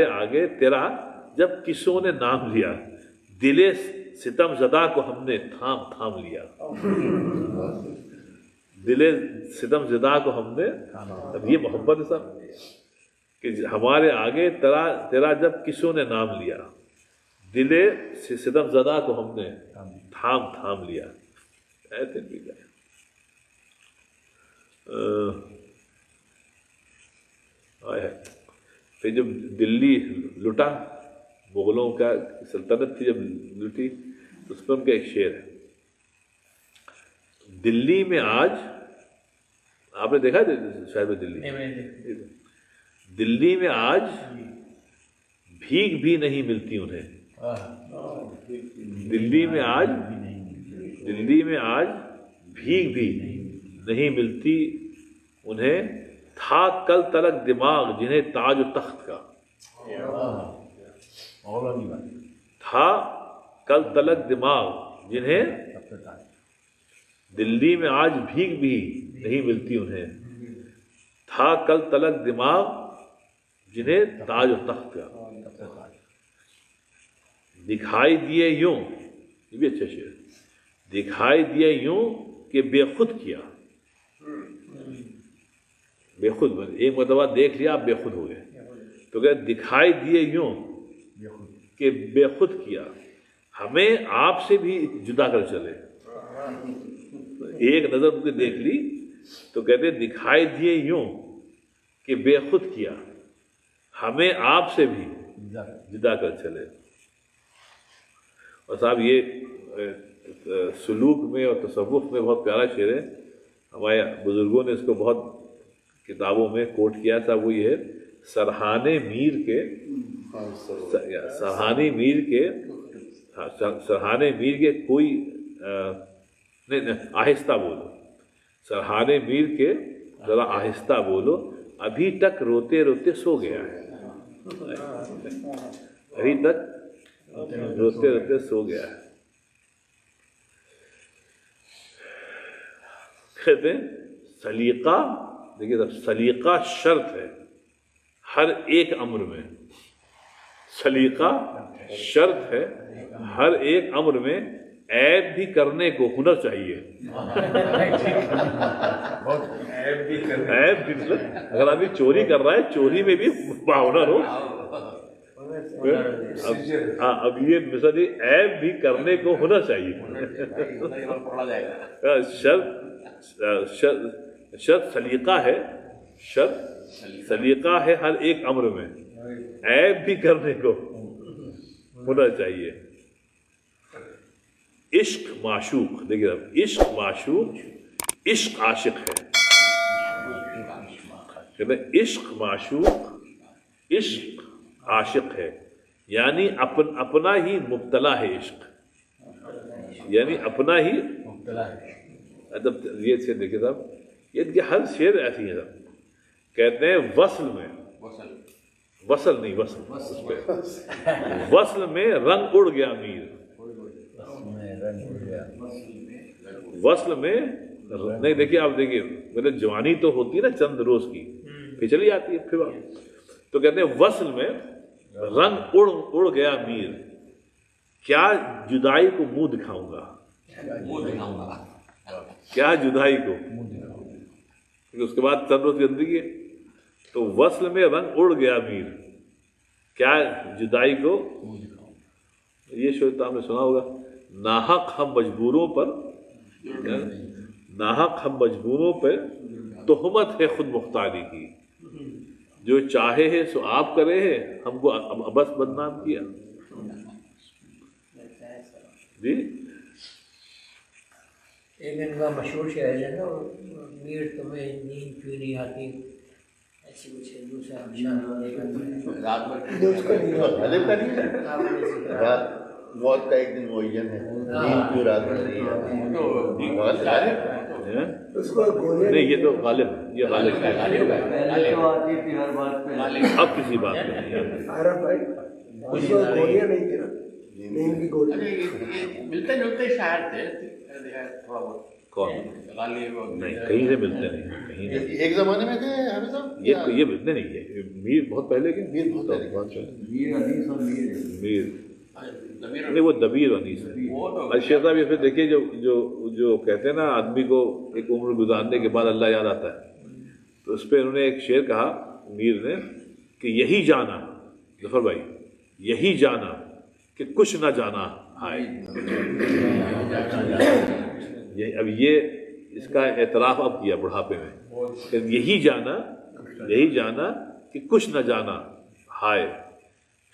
آگے تیرا جب کسوں نے نام لیا, دل ستم زدہ کو ہم نے تھام تھام لیا. دل ستم زدہ کو ہم نے, اب یہ محبت ہے صاحب کہ ہمارے آگے تیرا جب کسوں نے نام لیا, دل ستم زدہ کو ہم نے تھام تھام لیا. ایسے بھی جائے. پھر جب دلی لٹا, مغلوں کا سلطنت تھی جب لٹی, تو اس پر ان کا ایک شعر ہے. دلی میں آج, آپ نے دیکھا شاید دلی, دلی میں آج بھیک بھی نہیں ملتی انہیں. دلی میں آج بھیک بھی نہیں ملتی انہیں. تھا کل تلک دماغ جنہیں تاج و تخت کا. تھا کل تلک دماغ جنہیں, دلی میں آج بھیک بھی نہیں ملتی انہیں. تھا کل تلک دماغ جنہیں تاج و تخت کا. دکھائی دیے یوں, یہ بھی اچھا شعر, دکھائی دیے یوں کہ بے خود کیا. بے خود, ایک مرتبہ دیکھ لیا آپ بے خود ہو گئے. تو کہ دکھائی دیے یوں کہ بے خود کیا, ہمیں آپ سے بھی جدا کر چلے. ایک نظر ان کو دیکھ لی تو کہتے دکھائی دیے یوں کہ بے خود کیا, ہمیں آپ سے بھی جدا کر چلے. اور صاحب یہ سلوک میں اور تصوف میں بہت پیارا شعر ہے. ہمارے بزرگوں نے اس کو بہت کتابوں میں کوٹ کیا تھا. وہ یہ ہے, سرحانے میر کے کوئی نہیں, آہستہ بولو. سرحانے میر کے ذرا آہستہ بولو, ابھی تک روتے روتے سو گیا ہے. ابھی تک روتے روتے سو گیا ہے. کہتے ہیں سلیقہ, دیکھیے سب, سلیقہ شرط ہے ہر ایک امر میں. سلیقہ شرط ہے ہر ایک امر میں. عیب بھی کرنے کو ہنر چاہیے. عیب بھی, اگر آدمی چوری کر رہا ہے, چوری میں بھی باہنر ہو. اب یہ مثلا عیب بھی کرنے کو ہونا چاہیے. شرط سلیقہ ہے, شرط سلیقہ ہے ہر ایک امر میں. عیب بھی کرنے کو ہونا چاہیے. عشق معشوق, دیکھیے عشق معشوق, عشق عاشق ہے. کہتے ہیں عشق معشوق, عشق عاشق ہے. یعنی اپنا ہی مبتلا ہے عشق, یعنی اپنا ہی مبتلا ہے. ادب یہ سے دیکھیے صاحب, یہ ہر شعر ایسی ہے صاحب. کہتے ہیں وصل میں رنگ اڑ گیا میر. وصل میں نہیں, دیکھیے آپ دیکھیے, مطلب جوانی تو ہوتی ہے نا چند روز کی, پھر چلی آتی ہے پھر. تو کہتے ہیں وصل میں رنگ اڑ گیا میر, کیا جدائی کو منہ دکھاؤں گا. کیا جدائی کو, اس کے بعد چند روز کی زندگی ہے. تو وصل میں رنگ اڑ گیا میر, کیا جدائی کو. یہ شعر تو آپ نے سنا ہوگا. ناحق ہم مجبوروں پر تہمت ہے خود مختاری کی. جو چاہے ہے سو آپ کرے ہیں, ہم کو ابس بدنام کیا. جی ایک ان کا مشہور شعر ہے نا, میر تمہیں نیند کیوں نہیں آتی, رات بھر غالب کا نہیں ہے رات موت کا ایک دن معین ہے نیند کی رات میں نہیں آتی اس کو گولیاں نہیں، یہ تو غالب ہے، یہ غالب ہے، اب کسی بات میں نہیں آتی۔ عرب بھائی اس کو گولیاں نہیں تھی نا نیند کی گولیاں ملتے جلتے شاعر تھے تھوڑا بہت کون؟ غالب نہیں، کہیں سے ملتے نہیں، کہیں نہیں۔ ایک زمانے میں تھے حافظ صاحب یہ ملتے نہیں ہے، میر بہت پہلے کے، میر بہت پہلے کے۔ میر نہیں، وہ دبیر انیس ہے۔ الشیخ صاحب یہ پھر دیکھیے جو کہتے ہیں نا آدمی کو ایک عمر گزارنے کے بعد اللہ یاد آتا ہے، تو اس پہ انہوں نے ایک شعر کہا میر نے کہ یہی جانا، ظفر بھائی، یہی جانا کہ کچھ نہ جانا ہائے۔ اب یہ اس کا اعتراف اب کیا بڑھاپے میں کہ یہی جانا کہ کچھ نہ جانا ہائے،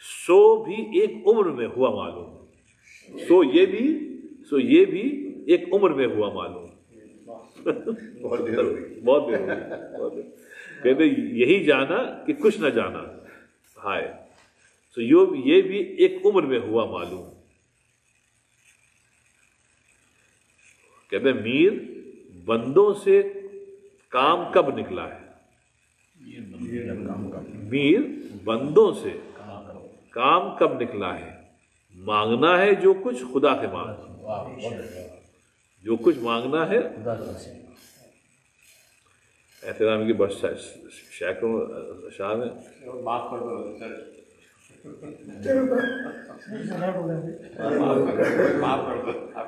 سو بھی ایک عمر میں ہوا معلوم، سو یہ بھی ایک عمر میں ہوا معلوم۔ بہت دیر ہو گئی۔ بہت دیر ہو گئی۔ کہتے یہی جانا کہ کچھ نہ جانا ہائے، سو یہ بھی ایک عمر میں ہوا معلوم۔ کہتے میر بندوں سے کام کب نکلا ہے، میر بندوں سے کام کب نکلا ہے، مانگنا ہے جو کچھ خدا سے مانگ، جو کچھ مانگنا ہے احترام کی بس شیخوں اشعار میں معاف کر دو سر، معاف کر دو آپ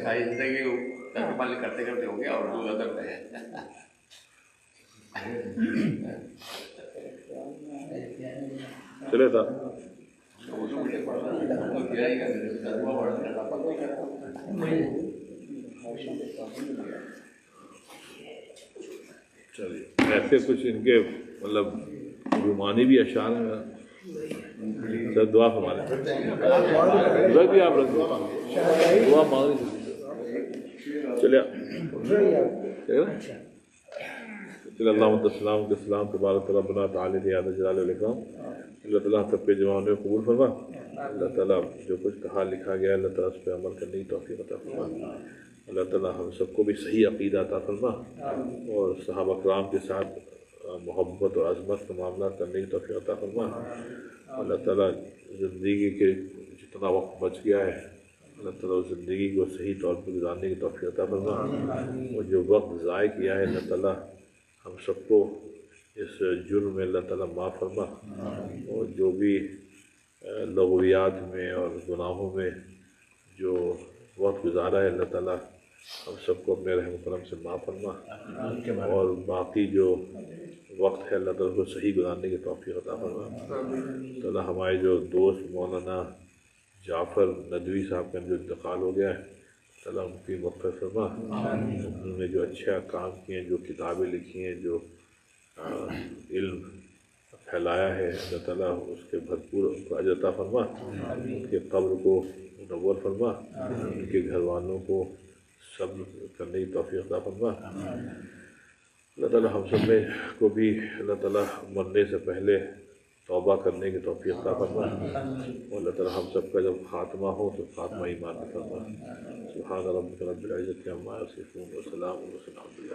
ساری زندگی ترجمہ کرتے کرتے ہو گیا اور دو ادب ہے۔ چلے تھا چلیے ایسے کچھ ان کے مطلب رومانی بھی اشعار ہیں، سر دعا ہمارے بھی آپ رکھ دعا مانگ چلے چلے اللہ السلام کے سلام تبارک ربنا تعالی یاد جلال علیکم۔ اللہ تعالیٰ سب کے جوانوں کو قبول فرما، اللہ تعالیٰ جو کچھ کہا لکھا گیا اللہ تعالیٰ اس پہ عمل کرنے کی توفیق عطا فرما، اللہ تعالیٰ ہم سب کو بھی صحیح عقیدہ عطا فرما اور صحابہ کرام کے ساتھ محبت اور عظمت کا معاملہ کرنے کی توفیق عطا فرما، اللہ تعالیٰ زندگی کے جتنا وقت بچ گیا ہے اللہ تعالیٰ زندگی کو صحیح طور پر گزارنے کی توفیق عطا فرما، اور جو وقت ضائع کیا ہے اللہ تعالیٰ ہم سب کو اس جرم میں اللہ تعالیٰ معاف فرما، اور جو بھی لغویات میں اور گناہوں میں جو وقت گزارا ہے اللہ تعالیٰ ہم سب کو اپنے رحم و کرم سے معاف فرما، اور باقی جو وقت ہے اللہ تعالیٰ کو صحیح گزارنے کی توفیق عطا فرما۔ تعالیٰ ہمارے جو دوست مولانا جعفر ندوی صاحب کا جو انتقال ہو گیا ہے تعالیٰ ان کی مغفرت فرما، انہوں نے جو اچھا کام کیے ہیں، جو کتابیں لکھی ہیں، جو علم پھیلایا ہے اللہ تعالیٰ اس کے بھرپور اجر عطا فرما، ان کے قبر کو منور فرما، ان کے گھر والوں کو صبر کرنے کی توفیق عطا فرما، اللہ تعالیٰ ہم سب میں کو بھی اللہ تعالیٰ مرنے سے پہلے توبہ کرنے کی توفیق عطا فرما، اور اللہ تعالیٰ ہم سب کا جب خاتمہ ہو تو خاتمہ ایمان کا فرما۔ سبحان ربک رب العزت عما یصفون وسلام علی المرسلین۔